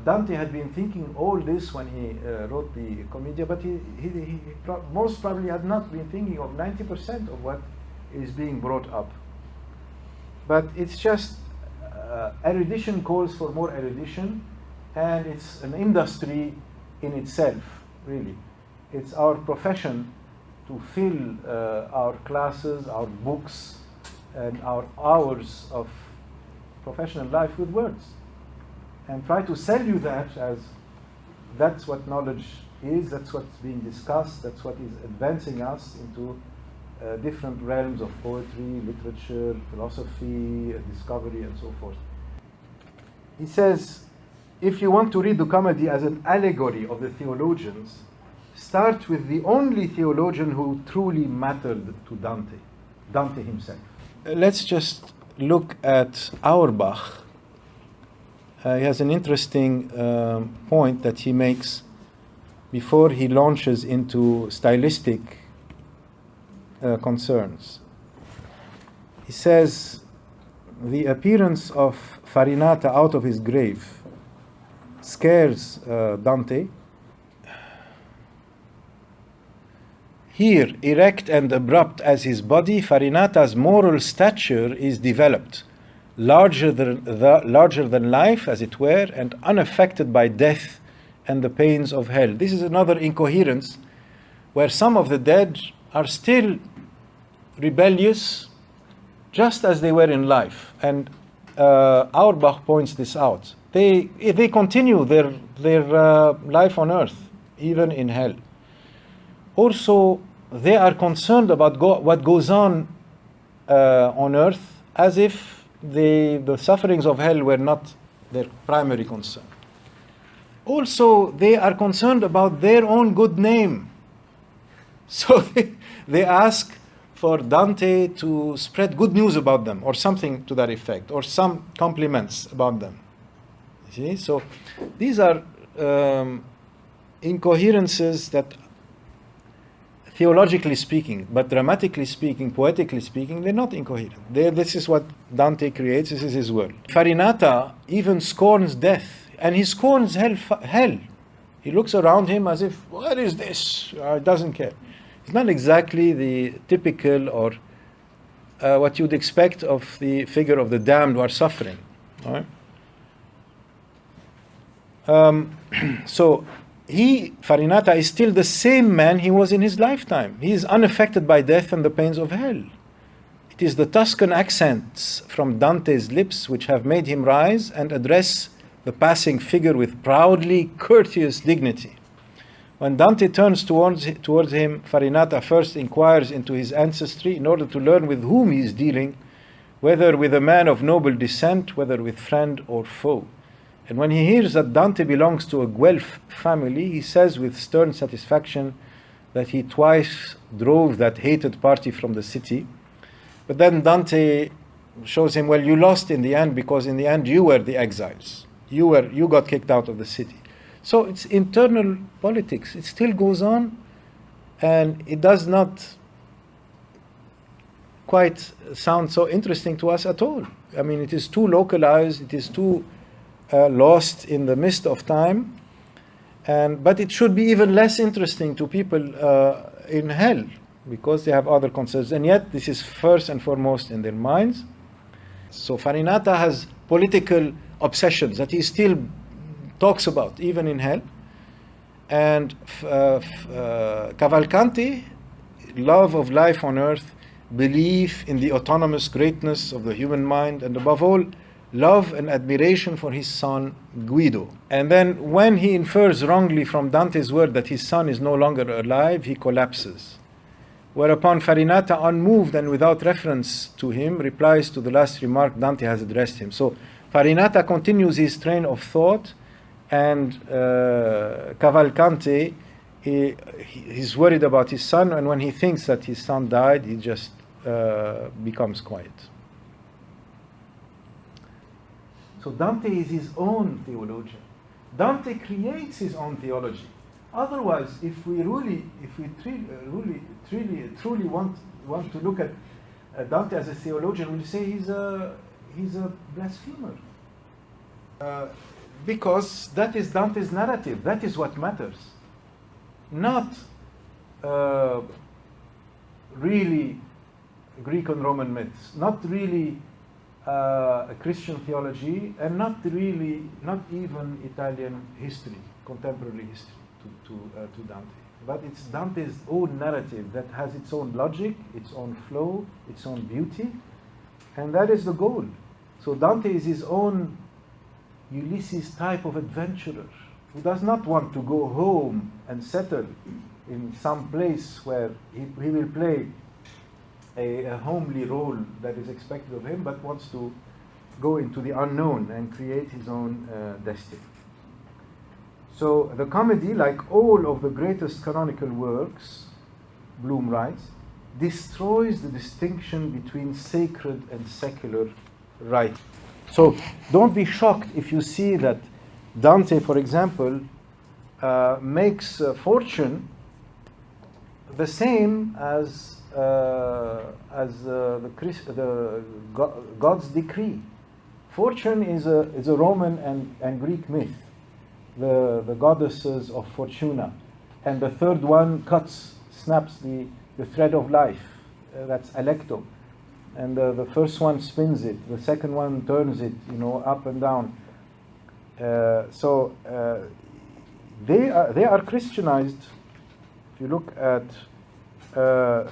Dante had been thinking all this when he wrote the Commedia, but he most probably had not been thinking of 90% of what is being brought up. But it's just erudition calls for more erudition, and it's an industry in itself, really. It's our profession to fill our classes, our books, and our hours of professional life with words. And try to sell you that as that's what knowledge is, that's what's being discussed, that's what is advancing us into different realms of poetry, literature, philosophy, discovery, and so forth. He says, if you want to read the comedy as an allegory of the theologians, start with the only theologian who truly mattered to Dante, Dante himself. Let's just look at Auerbach. He has an interesting point that he makes before he launches into stylistic concerns. He says, the appearance of Farinata out of his grave scares Dante. Here, erect and abrupt as his body, Farinata's moral stature is developed, larger than life, as it were, and unaffected by death and the pains of hell. This is another incoherence where some of the dead are still rebellious, just as they were in life. And Auerbach points this out. They continue their life on earth, even in hell. Also, they are concerned about what goes on earth, as if the sufferings of hell were not their primary concern. Also, they are concerned about their own good name. So they ask for Dante to spread good news about them, or something to that effect, or some compliments about them. See? So these are incoherences that, theologically speaking, but dramatically speaking, poetically speaking, they're not incoherent. This is what Dante creates, this is his world. Farinata even scorns death, and he scorns hell. He looks around him as if, what is this? He doesn't care. It's not exactly the typical or what you'd expect of the figure of the damned who are suffering. All right? So Farinata is still the same man he was in his lifetime. He is unaffected by death and the pains of hell. It is the Tuscan accents from Dante's lips which have made him rise and address the passing figure with proudly courteous dignity. When Dante turns towards him, Farinata first inquires into his ancestry in order to learn with whom he is dealing, whether with a man of noble descent, whether with friend or foe. And when he hears that Dante belongs to a Guelph family, he says with stern satisfaction that he twice drove that hated party from the city. But then Dante shows him, well, you lost in the end, because in the end you were the exiles. You got kicked out of the city. So it's internal politics. It still goes on, and it does not quite sound so interesting to us at all. I mean, it is too localized. It is too lost in the mist of time. But it should be even less interesting to people in hell, because they have other concerns. And yet, this is first and foremost in their minds. So Farinata has political obsessions that he still talks about, even in hell. And Cavalcanti, love of life on earth, belief in the autonomous greatness of the human mind, and above all, love and admiration for his son Guido. And then when he infers wrongly from Dante's word that his son is no longer alive, he collapses. Whereupon Farinata, unmoved and without reference to him, replies to the last remark Dante has addressed him. So Farinata continues his train of thought, and Cavalcanti, he's worried about his son, and when he thinks that his son died, he just becomes quiet. So Dante is his own theologian. Dante creates his own theology. Otherwise, if we truly want to look at Dante as a theologian, we'll say he's a blasphemer. Because that is Dante's narrative. That is what matters. Not really Greek and Roman myths, not really Christian theology, and not even Italian history, contemporary history to Dante. But it's Dante's own narrative that has its own logic, its own flow, its own beauty, and that is the goal. So Dante is his own Ulysses type of adventurer who does not want to go home and settle in some place where he will play a homely role that is expected of him, but wants to go into the unknown and create his own destiny. So the comedy, like all of the greatest canonical works, Bloom writes, destroys the distinction between sacred and secular writing. So don't be shocked if you see that Dante, for example, makes fortune the same as God's decree. Fortune is a Roman and Greek myth, the goddesses of Fortuna, and the third one snaps the thread of life. That's Alecto, and the first one spins it, the second one turns it, up and down. So they are Christianized. If you look at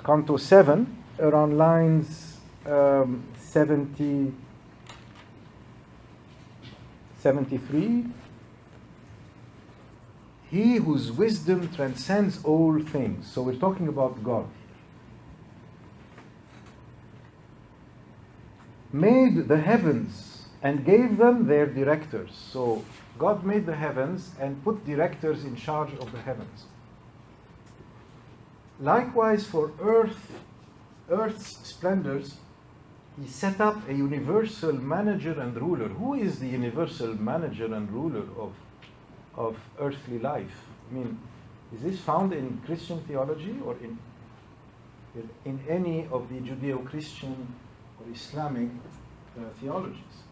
Canto 7, around lines 73, he whose wisdom transcends all things. So we're talking about God. Made the heavens and gave them their directors. So God made the heavens and put directors in charge of the heavens. Likewise for earth's splendors, he set up a universal manager and ruler. Who is the universal manager and ruler of earthly life? I mean, is this found in Christian theology or in any of the Judeo-Christian or Islamic theologies?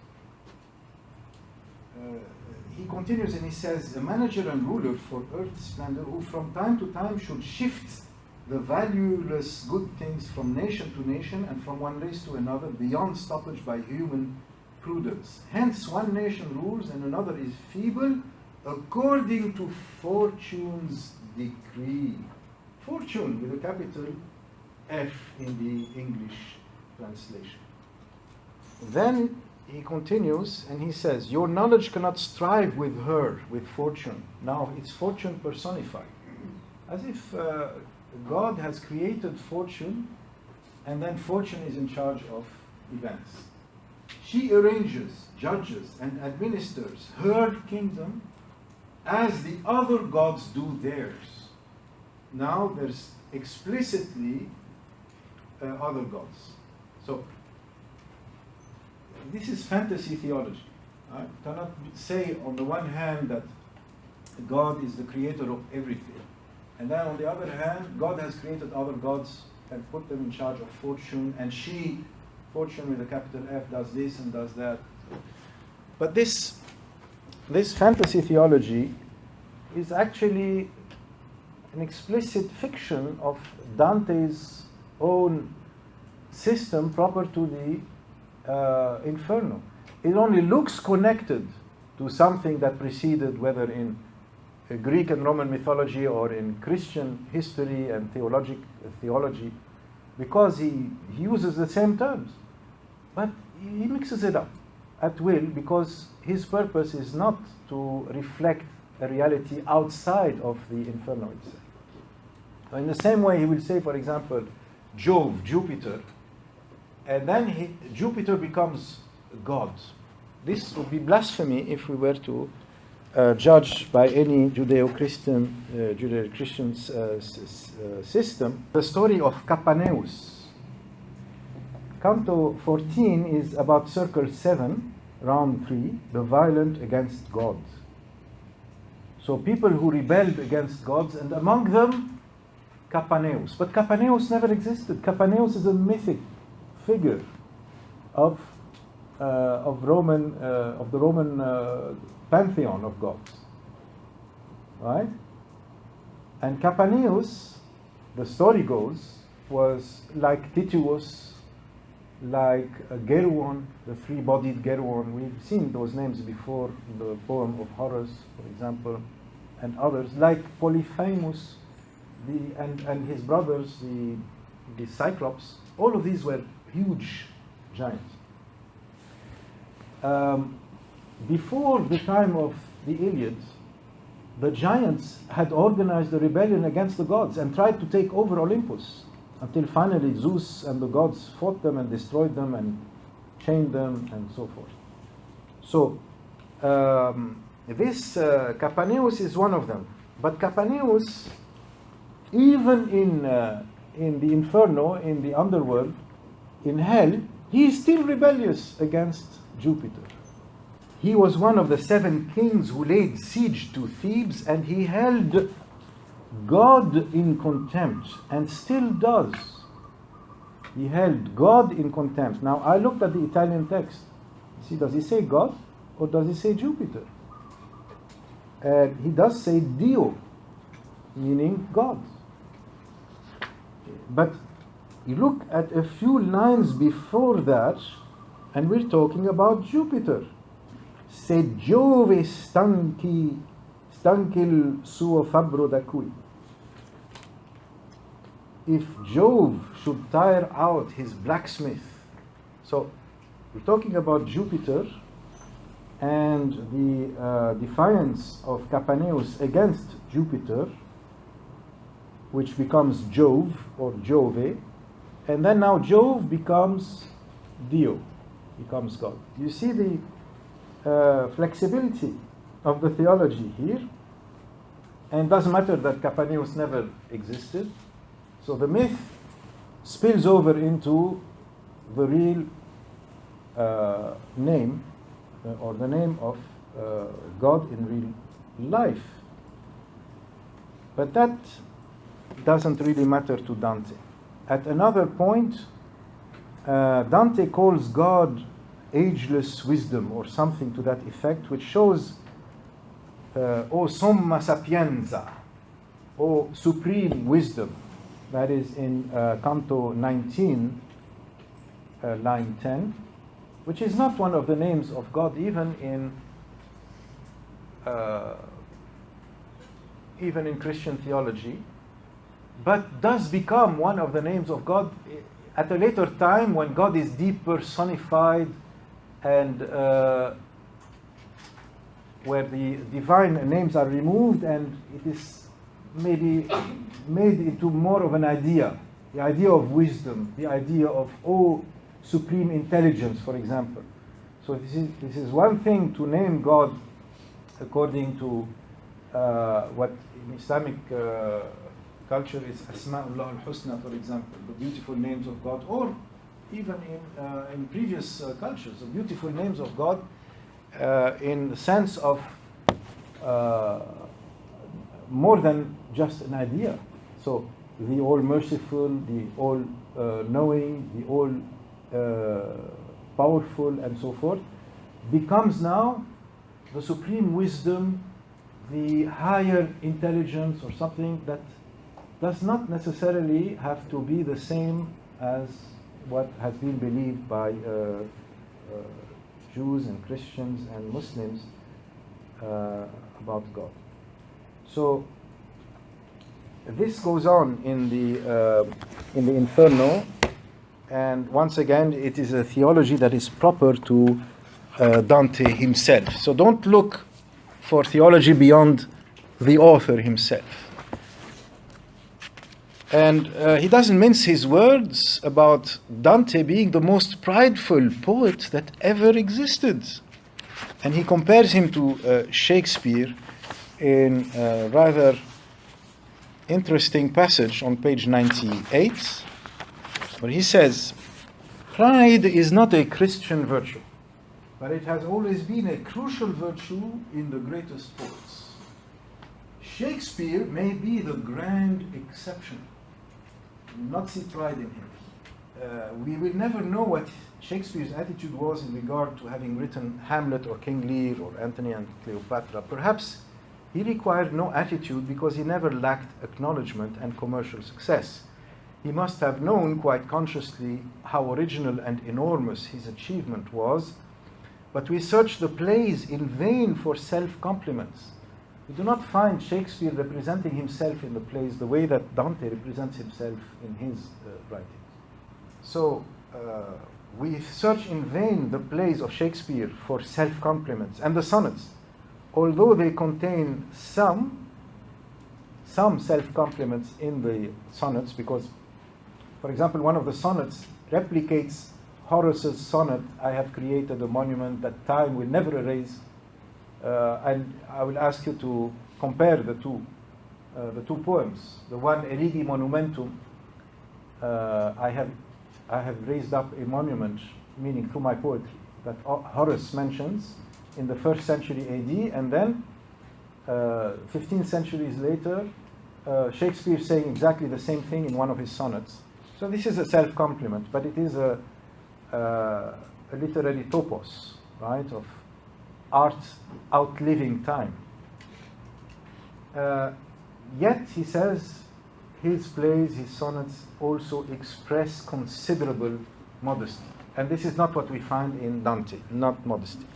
He continues and he says, the manager and ruler for earth's splendor, who from time to time should shift the valueless good things from nation to nation and from one race to another beyond stoppage by human prudence. Hence one nation rules and another is feeble according to fortune's decree. Fortune with a capital F in the English translation. Then he continues and he says, your knowledge cannot strive with her, with fortune. Now it's fortune personified. As if God has created fortune and then fortune is in charge of events. She arranges, judges, and administers her kingdom as the other gods do theirs. Now there's explicitly other gods. So this is fantasy theology. I cannot say on the one hand that God is the creator of everything, and then on the other hand, God has created other gods and put them in charge of fortune, and fortune with a capital F, does this and does that. But this fantasy theology is actually an explicit fiction of Dante's own system proper to the Inferno. It only looks connected to something that preceded, whether in Greek and Roman mythology or in Christian history and theology, because he uses the same terms. But he mixes it up at will because his purpose is not to reflect a reality outside of the Inferno itself. So in the same way, he will say, for example, Jove, Jupiter, and then Jupiter becomes God. This would be blasphemy if we were to judge by any Judeo-Christian system. The story of Capaneus. Canto 14 is about circle 7, round 3, the violent against God. So people who rebelled against gods, and among them Capaneus. But Capaneus never existed. Capaneus is a mythic figure of the Roman pantheon of gods, right? And Capaneus, the story goes, was like Tityus, like Geryon, the three-bodied Geryon. We've seen those names before in the poem of Horace, for example, and others, like Polyphemus, and his brothers, the Cyclops. All of these were huge giants. Before the time of the Iliad, the giants had organized a rebellion against the gods and tried to take over Olympus. until finally Zeus and the gods fought them and destroyed them and chained them and so forth. So this Capaneus is one of them. But Capaneus, even in the Inferno, in the underworld, in hell, he is still rebellious against Jupiter. He was one of the 7 kings who laid siege to Thebes, and he held God in contempt, and still does. He held God in contempt. Now, I looked at the Italian text. See, does he say God or does he say Jupiter? And he does say Dio, meaning God. But you look at a few lines before that, and we're talking about Jupiter. Se Giove stanchi, stanchil suo fabbro da cui. If Jove should tire out his blacksmith. So we're talking about Jupiter and the defiance of Capaneus against Jupiter, which becomes Jove or Jove, and then now Jove becomes Dio, becomes God. You see the flexibility of the theology here, and it doesn't matter that Capaneus never existed. So the myth spills over into the real name or the name of God in real life. But that doesn't really matter to Dante. At another point, Dante calls God ageless wisdom or something to that effect, which shows o somma sapienza, o supreme wisdom. That is in Canto 19, line 10, which is not one of the names of God even in Christian theology, but does become one of the names of God at a later time when God is depersonified and where the divine names are removed and it is maybe made into more of an idea, the idea of wisdom, the idea of supreme intelligence, for example. So this is one thing to name God according to what in Islamic culture is Asma'ullah al-Husna, for example, the beautiful names of God, or even in previous cultures, the beautiful names of God in the sense of more than just an idea. So the all-merciful, the all-knowing, the all-powerful, and so forth, becomes now the supreme wisdom, the higher intelligence, or something that does not necessarily have to be the same as what has been believed by Jews and Christians and Muslims about God. So this goes on in the Inferno, and once again it is a theology that is proper to Dante himself. So don't look for theology beyond the author himself. And he doesn't mince his words about Dante being the most prideful poet that ever existed. And he compares him to Shakespeare in a rather interesting passage on page 98, where he says, "Pride is not a Christian virtue, but it has always been a crucial virtue in the greatest poets. Shakespeare may be the grand exception. We will not see pride in him. We will never know what Shakespeare's attitude was in regard to having written Hamlet or King Lear or Antony and Cleopatra. Perhaps he required no attitude because he never lacked acknowledgement and commercial success. He must have known quite consciously how original and enormous his achievement was, but we search the plays in vain for self-compliments. We do not find Shakespeare representing himself in the plays the way that Dante represents himself in his writings. So we search in vain the plays of Shakespeare for self-compliments, and the sonnets, although they contain some self-compliments in the sonnets, because For example, one of the sonnets replicates Horace's sonnet, I have created a monument that time will never erase. And I will ask you to compare the two poems. The one, Erigi Monumentum, I have raised up a monument, meaning through my poetry, that Horace mentions in the 1st century AD, and then 15 centuries later, Shakespeare saying exactly the same thing in one of his sonnets. So this is a self-compliment, but it is a literary topos, right, of art outliving time. Yet, he says, his plays, his sonnets also express considerable modesty. And this is not what we find in Dante, not modesty.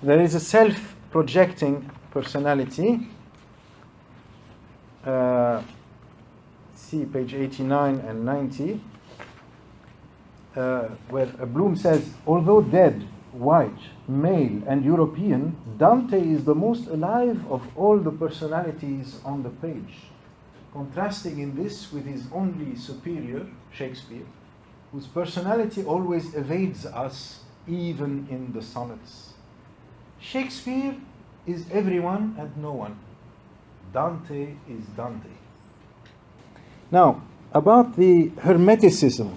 There is a self-projecting personality. See page 89 and 90, where Bloom says, although dead, white, male, and European, Dante is the most alive of all the personalities on the page, contrasting in this with his only superior, Shakespeare, whose personality always evades us, even in the sonnets. Shakespeare is everyone and no one. Dante is Dante. Now, about the Hermeticism,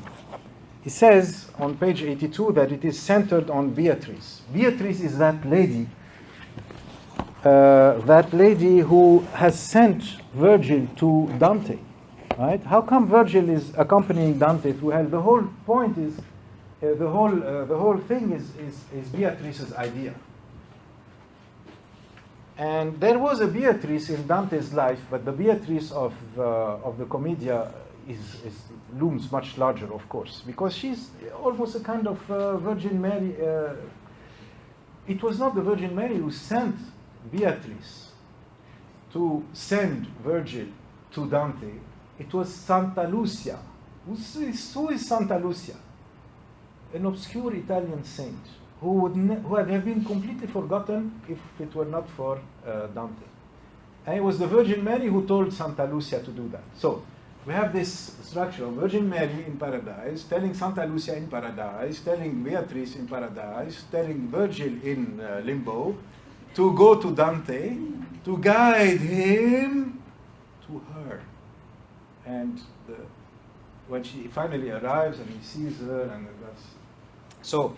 he says on page 82 that it is centered on Beatrice. Beatrice is that lady who has sent Virgil to Dante, right? How come Virgil is accompanying Dante through hell? The whole point is, the whole thing is Beatrice's idea. And there was a Beatrice in Dante's life, but the Beatrice of the Commedia looms much larger, of course, because she's almost a kind of Virgin Mary. It was not the Virgin Mary who sent Beatrice to send Virgil to Dante. It was Santa Lucia. Who is Santa Lucia? An obscure Italian saint who would have been completely forgotten if it were not for Dante. And it was the Virgin Mary who told Santa Lucia to do that. So we have this structure of Virgin Mary in paradise, telling Santa Lucia in paradise, telling Beatrice in paradise, telling Virgil in limbo, to go to Dante, to guide him to her. And when she finally arrives and he sees her, and that's so.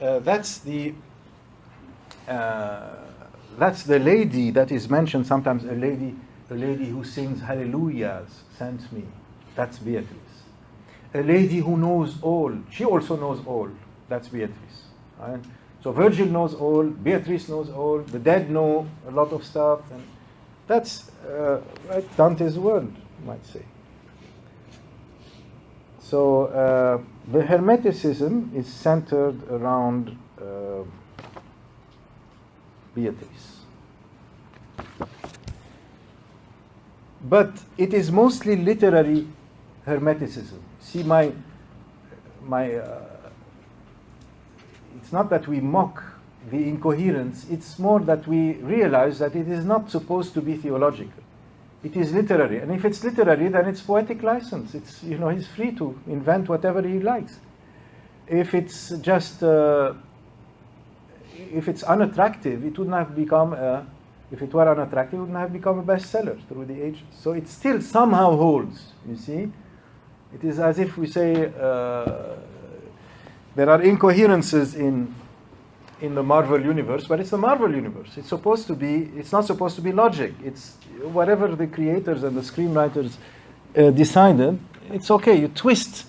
That's the lady that is mentioned sometimes. A lady who sings hallelujahs sends me. That's Beatrice. A lady who knows all. She also knows all. That's Beatrice. Right? So Virgil knows all. Beatrice knows all. The dead know a lot of stuff, and that's right, Dante's world, you might say. So the Hermeticism is centered around Beatrice. But it is mostly literary Hermeticism. See, it's not that we mock the incoherence, it's more that we realize that it is not supposed to be theological. It is literary, and if it's literary, then it's poetic license. It's, he's free to invent whatever he likes. If it's just, if it's unattractive, it wouldn't have become if it were unattractive, it wouldn't have become a bestseller through the ages. So it still somehow holds, you see. It is as if we say there are incoherences in the Marvel universe, but it's the Marvel universe. It's not supposed to be logic. It's whatever the creators and the screenwriters decided, it's okay. You twist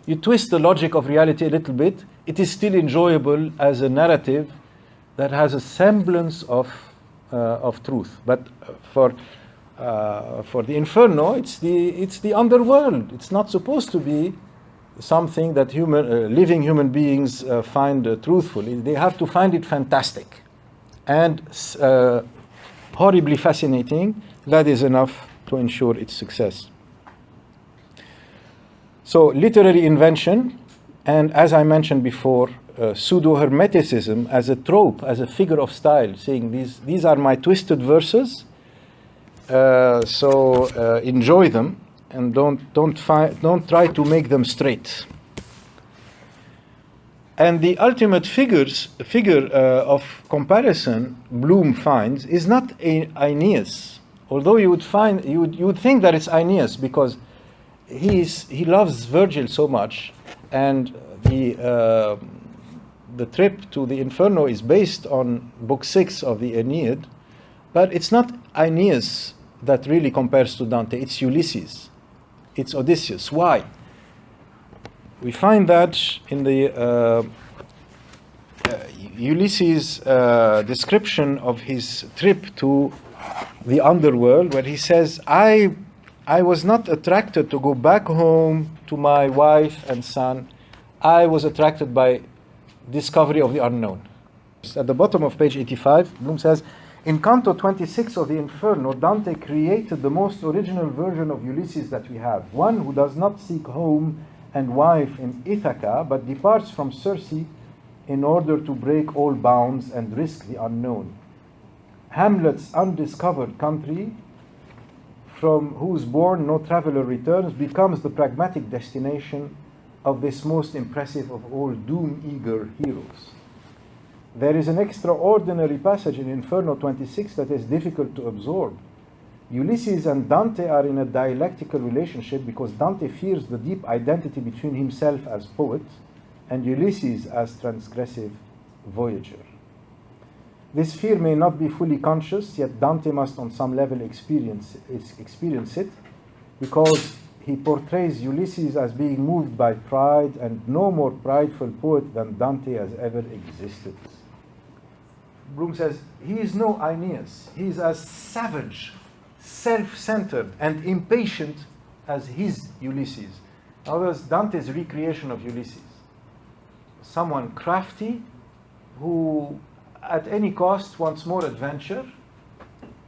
the logic of reality a little bit. It is still enjoyable as a narrative that has a semblance of truth. But for the Inferno, it's the underworld. It's not supposed to be something that living human beings find truthful. They have to find it fantastic and horribly fascinating. That is enough to ensure its success. So literary invention, and as I mentioned before, pseudo-hermeticism as a trope, as a figure of style, saying these are my twisted verses, so enjoy them. and don't try to make them straight. And the ultimate figure of comparison Bloom finds is not Aeneas, although you would think that it's Aeneas because he loves Virgil so much, and the trip to the Inferno is based on Book 6 of the Aeneid, but it's not Aeneas that really compares to Dante. It's Ulysses, it's Odysseus. Why? We find that in the Ulysses' description of his trip to the underworld, where he says, I was not attracted to go back home to my wife and son. I was attracted by discovery of the unknown. At the bottom of page 85, Bloom says, in Canto 26 of the Inferno, Dante created the most original version of Ulysses that we have, one who does not seek home and wife in Ithaca, but departs from Circe in order to break all bounds and risk the unknown. Hamlet's undiscovered country, from whose bourne no traveler returns, becomes the pragmatic destination of this most impressive of all doom-eager heroes. There is an extraordinary passage in Inferno 26 that is difficult to absorb. Ulysses and Dante are in a dialectical relationship because Dante fears the deep identity between himself as poet and Ulysses as transgressive voyager. This fear may not be fully conscious, yet Dante must on some level experience it, because he portrays Ulysses as being moved by pride, and no more prideful poet than Dante has ever existed. Bloom says, he is no Aeneas. He is as savage, self-centered, and impatient as his Ulysses. In other words, Dante's recreation of Ulysses. Someone crafty who at any cost wants more adventure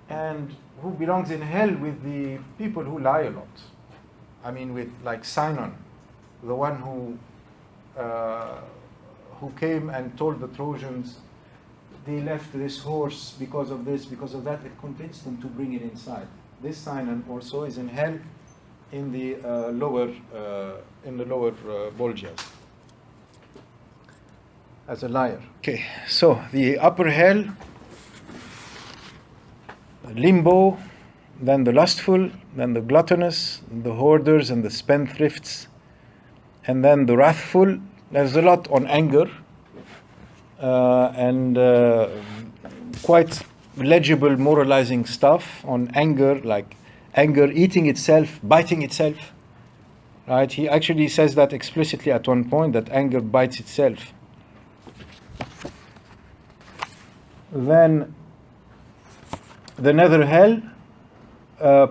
and who belongs in hell with the people who lie a lot. I mean, with like Sinon, the one who came and told the Trojans they left this horse because of this, because of that. It convinced them to bring it inside. This Sinon also is in hell in the lower Bolgias as a liar. Okay, so the upper hell, limbo, then the lustful, then the gluttonous, the hoarders and the spendthrifts, and then the wrathful. There's a lot on anger, and quite legible moralizing stuff on anger, like anger eating itself, biting itself. Right? He actually says that explicitly at one point, that anger bites itself. Then the nether hell,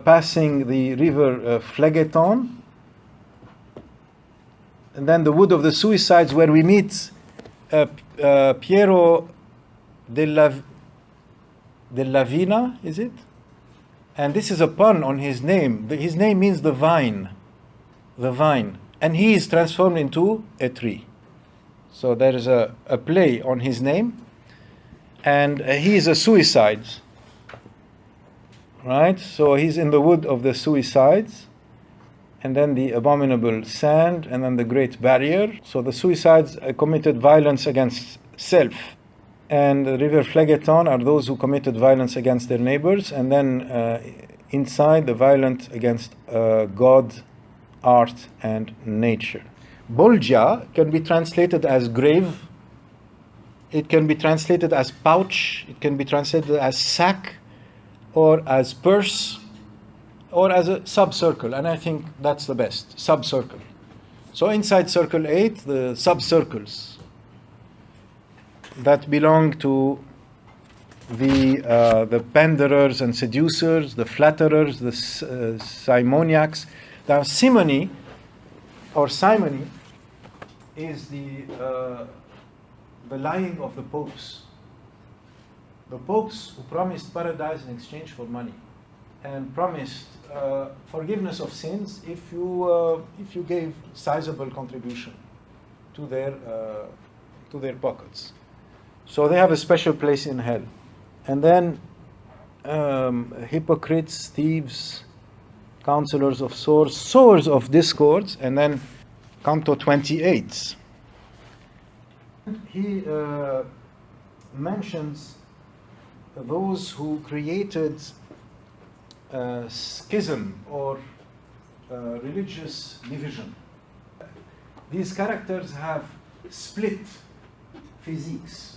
passing the river Phlegeton, and then the wood of the suicides, where we meet Piero della Vina, is it? And this is a pun on his name. His name means the vine, and he is transformed into a tree. So there is a play on his name, and he is a suicide. Right? So he's in the wood of the suicides, and then the abominable sand, and then the great barrier. So the suicides committed violence against self, and the river Phlegeton are those who committed violence against their neighbors, and then inside, the violent against God, art, and nature. Bolgia can be translated as grave, it can be translated as pouch, it can be translated as sack, or as purse, or as a subcircle, and I think that's the best, subcircle. So inside circle 8, the subcircles that belong to the panderers and seducers, the flatterers, the simoniacs. Now simony, or simony, is the lying of the popes. The popes who promised paradise in exchange for money, and promised forgiveness of sins if you gave sizable contribution to their pockets. So they have a special place in hell. And then hypocrites, thieves, counselors of swords, sowers of discords, and then Canto 28. He mentions those who created schism or religious division. These characters have split physiques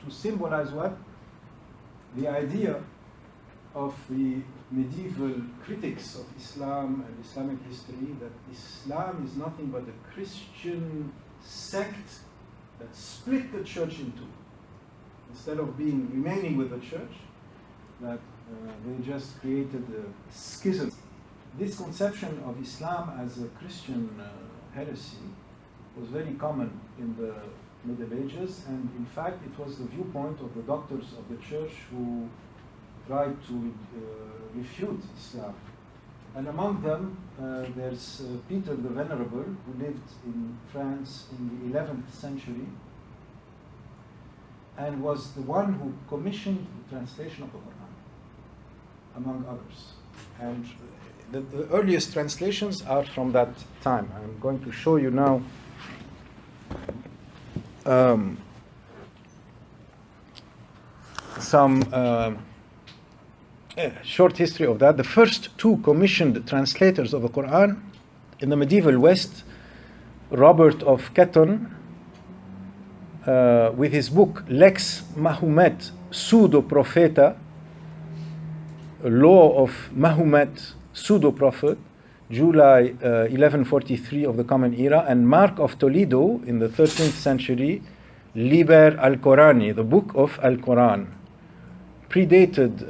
to symbolize what? The idea of the medieval critics of Islam and Islamic history, that Islam is nothing but a Christian sect that split the church in two. Instead of remaining with the church, that they just created a schism. This conception of Islam as a Christian heresy was very common in the Middle Ages, and in fact it was the viewpoint of the doctors of the church who tried to refute Islam. And among them there's Peter the Venerable, who lived in France in the 11th century and was the one who commissioned the translation of the Quran, among others. And the earliest translations are from that time. I'm going to show you now some short history of that. The first two commissioned translators of the Quran in the medieval West, Robert of Caton, with his book Lex Mahomet Pseudo Propheta, Law of Mahomet Pseudo Prophet, July 1143 of the Common Era, and Mark of Toledo in the 13th century, Liber al-Qurani, the book of Al-Quran, predated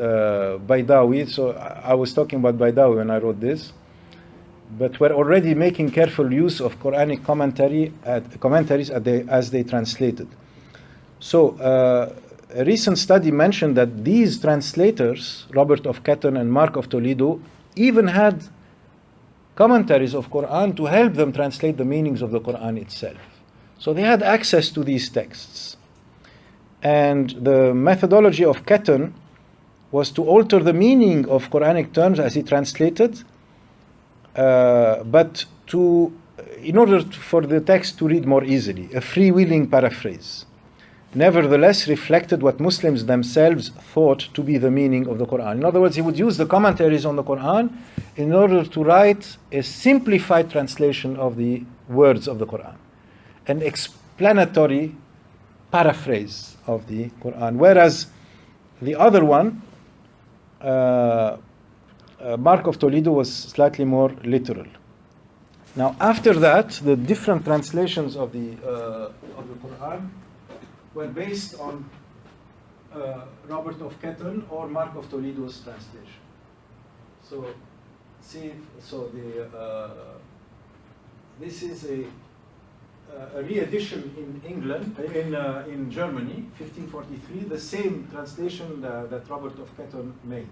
Baydawi. So I was talking about Baydawi when I wrote this, but we're already making careful use of Quranic commentaries as they translated. So a recent study mentioned that these translators, Robert of Caton and Mark of Toledo, even had commentaries of Quran to help them translate the meanings of the Quran itself. So they had access to these texts. And the methodology of Caton was to alter the meaning of Quranic terms as he translated, but in order for the text to read more easily, a freewheeling paraphrase. Nevertheless reflected what Muslims themselves thought to be the meaning of the Quran. In other words, he would use the commentaries on the Quran in order to write a simplified translation of the words of the Quran, an explanatory paraphrase of the Quran. Whereas the other one, Mark of Toledo, was slightly more literal. Now, after that, the different translations of the Quran were based on Robert of Caton or Mark of Toledo's translation. So, this is a re-edition in England, in Germany, 1543, the same translation that Robert of Caton made.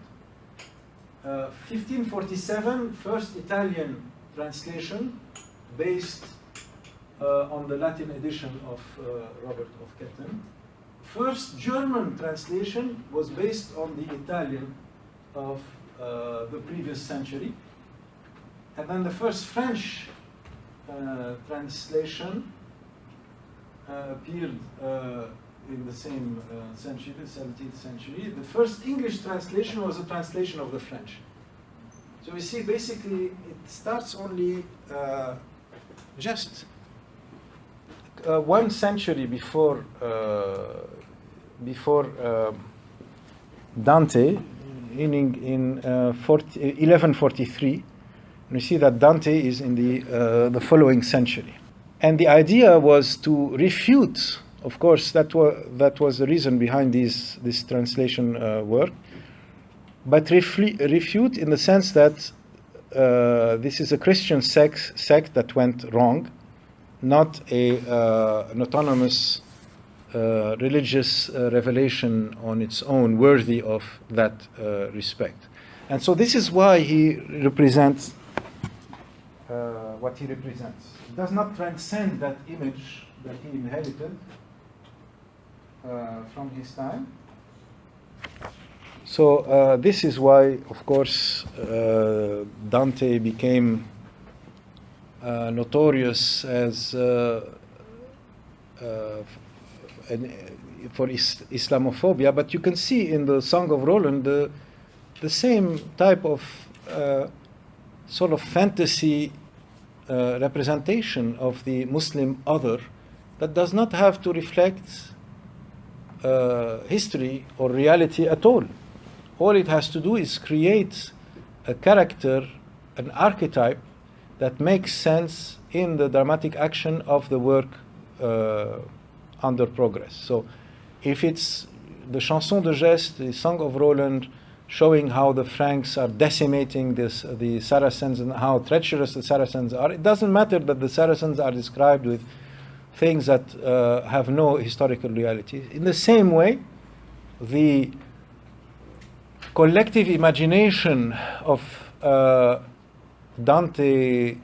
1547, first Italian translation based on the Latin edition of Robert of Caton. First German translation was based on the Italian of the previous century. And then the first French translation appeared in the same century, the 17th century. The first English translation was a translation of the French. So we see basically it starts only just 1 century before Dante, in 1143. We see that Dante is in the following century. And the idea was to refute, of course, that was the reason behind this translation work, but refute in the sense that this is a Christian sect that went wrong, not an autonomous religious revelation on its own worthy of that respect. And so this is why he represents what he represents. He does not transcend that image that he inherited from his time. So this is why, of course, Dante became notorious as for Islamophobia. But you can see in the Song of Roland the same type of sort of fantasy representation of the Muslim other that does not have to reflect history or reality at all. All it has to do is create a character, an archetype that makes sense in the dramatic action of the work under progress. So if it's the Chanson de Geste, the Song of Roland, showing how the Franks are decimating the Saracens and how treacherous the Saracens are, it doesn't matter that the Saracens are described with things that have no historical reality. In the same way, the collective imagination of Dante's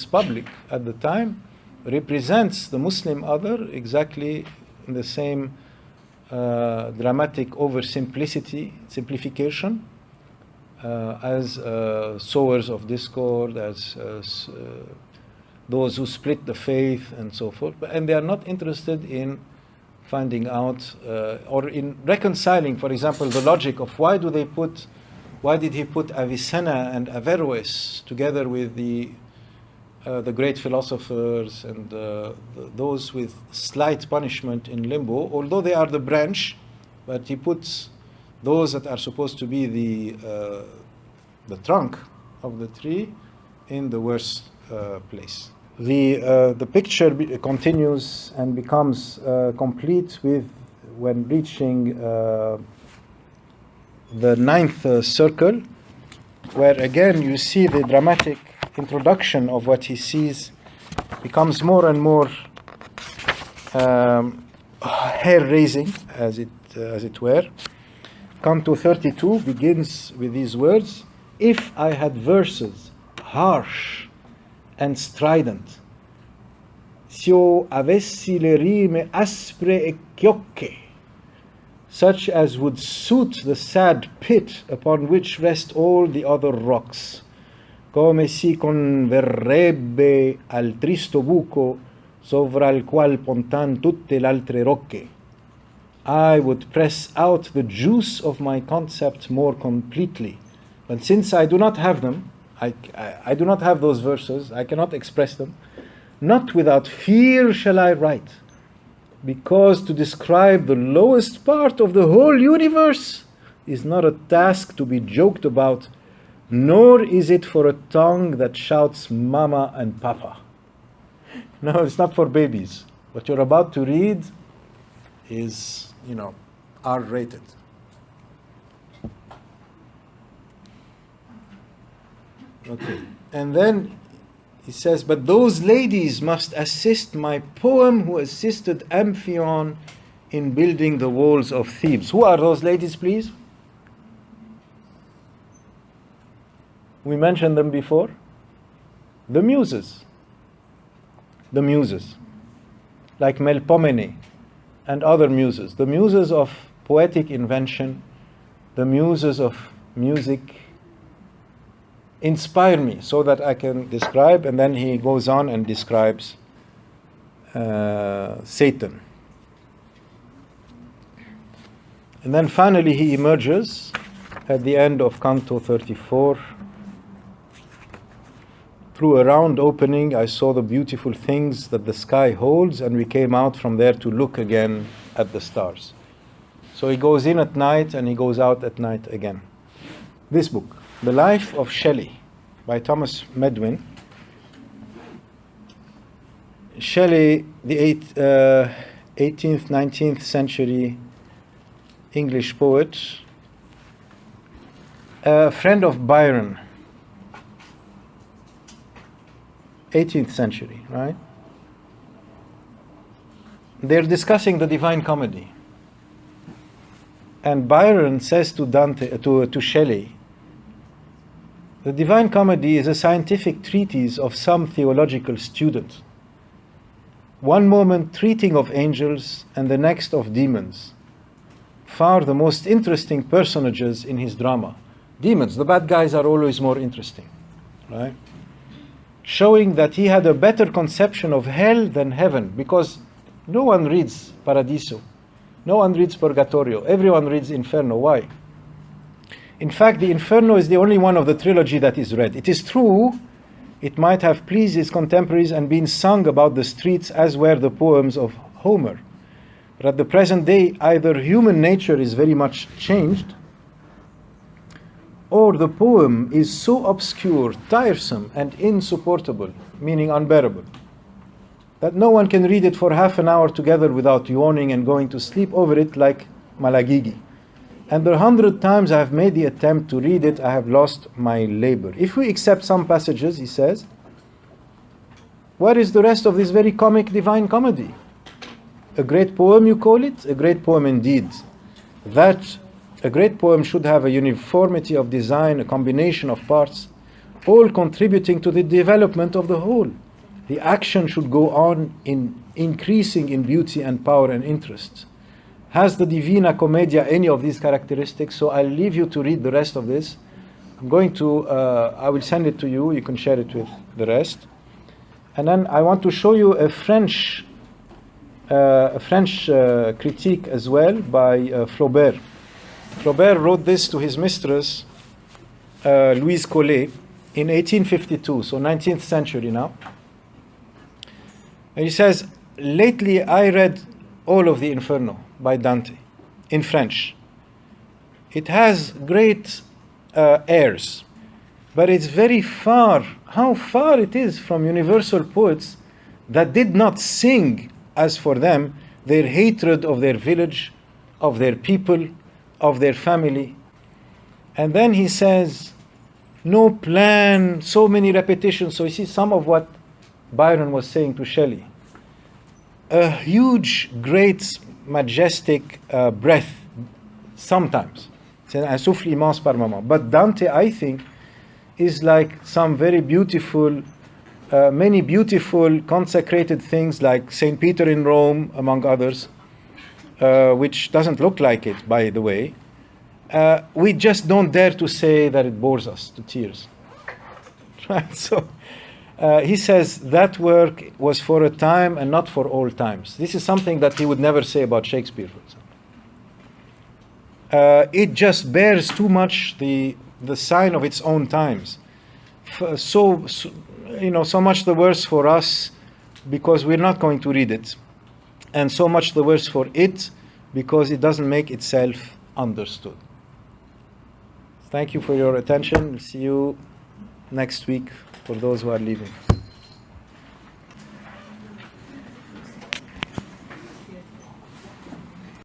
public at the time represents the Muslim other exactly in the same dramatic simplification as sowers of discord, as those who split the faith and so forth. And they are not interested in finding out or in reconciling, for example, the logic of why did he put Avicenna and Averroes together with the great philosophers and those with slight punishment in limbo, although they are the branch, but he puts those that are supposed to be the trunk of the tree in the worst place. The picture continues and becomes complete when reaching the ninth circle, where again you see the dramatic introduction of what he sees becomes more and more hair-raising, as it were. Canto 32 begins with these words: "If I had verses harsh and strident, s'io avessi le rime aspre e chiocche, such as would suit the sad pit upon which rest all the other rocks, come si converrebbe al tristo buco sovra il qual pontan tutte l'altre rocche, I would press out the juice of my concept more completely. But since I do not have them, I do not have those verses, I cannot express them, not without fear shall I write, because to describe the lowest part of the whole universe is not a task to be joked about, nor is it for a tongue that shouts mama and papa." No, it's not for babies. What you're about to read is, R-rated. Okay. And then he says, "But those ladies must assist my poem who assisted Amphion in building the walls of Thebes." Who are those ladies, please? We mentioned them before. The Muses. The Muses. Like Melpomene and other Muses. The Muses of poetic invention, the Muses of music, inspire me so that I can describe. And then he goes on and describes Satan. And then finally he emerges at the end of Canto 34. "Through a round opening I saw the beautiful things that the sky holds, and we came out from there to look again at the stars." So he goes in at night and he goes out at night again. This book, The Life of Shelley, by Thomas Medwin. Shelley, the 18th, 19th century English poet, a friend of Byron, 18th century, right? They're discussing the Divine Comedy. And Byron says to to Shelley, "The Divine Comedy is a scientific treatise of some theological student. One moment treating of angels and the next of demons. far the most interesting personages in his drama. Demons, the bad guys are always more interesting, right? Showing that he had a better conception of hell than heaven, because no one reads Paradiso, no one reads Purgatorio, everyone reads Inferno. Why? In fact, the Inferno is the only one of the trilogy that is read. It is true, it might have pleased his contemporaries and been sung about the streets, as were the poems of Homer. But at the present day, either human nature is very much changed, or the poem is so obscure, tiresome, and insupportable, meaning unbearable, that no one can read it for half an hour together without yawning and going to sleep over it like Malagigi. And the 100 times I have made the attempt to read it, I have lost my labor. If we accept some passages, he says, where is the rest of this very comic divine comedy? A great poem, you call it? A great poem indeed. That a great poem should have a uniformity of design, a combination of parts, all contributing to the development of the whole. The action should go on in increasing in beauty and power and interest. Has the Divina Commedia any of these characteristics? So I'll leave you to read the rest of this. I will send it to you. You can share it with the rest. And then I want to show you a French critique as well by Flaubert. Flaubert wrote this to his mistress, Louise Collet, in 1852, so 19th century now. And he says, lately I read all of the Inferno by Dante in French. It has great airs, but it's very far, how far it is from universal poets that did not sing, as for them, their hatred of their village, of their people, of their family. And then he says, no plan, so many repetitions. So you see some of what Byron was saying to Shelley. A huge, great, majestic breath, sometimes. C'est un souffle immense par moment. But Dante, I think, is like some very beautiful, many beautiful consecrated things like St. Peter in Rome, among others, which doesn't look like it, by the way. We just don't dare to say that it bores us to tears. Right? So he says that work was for a time and not for all times. This is something that he would never say about Shakespeare, for example. It just bears too much the sign of its own times. So much the worse for us because we're not going to read it, and so much the worse for it because it doesn't make itself understood. Thank you for your attention. See you next week for those who are leaving.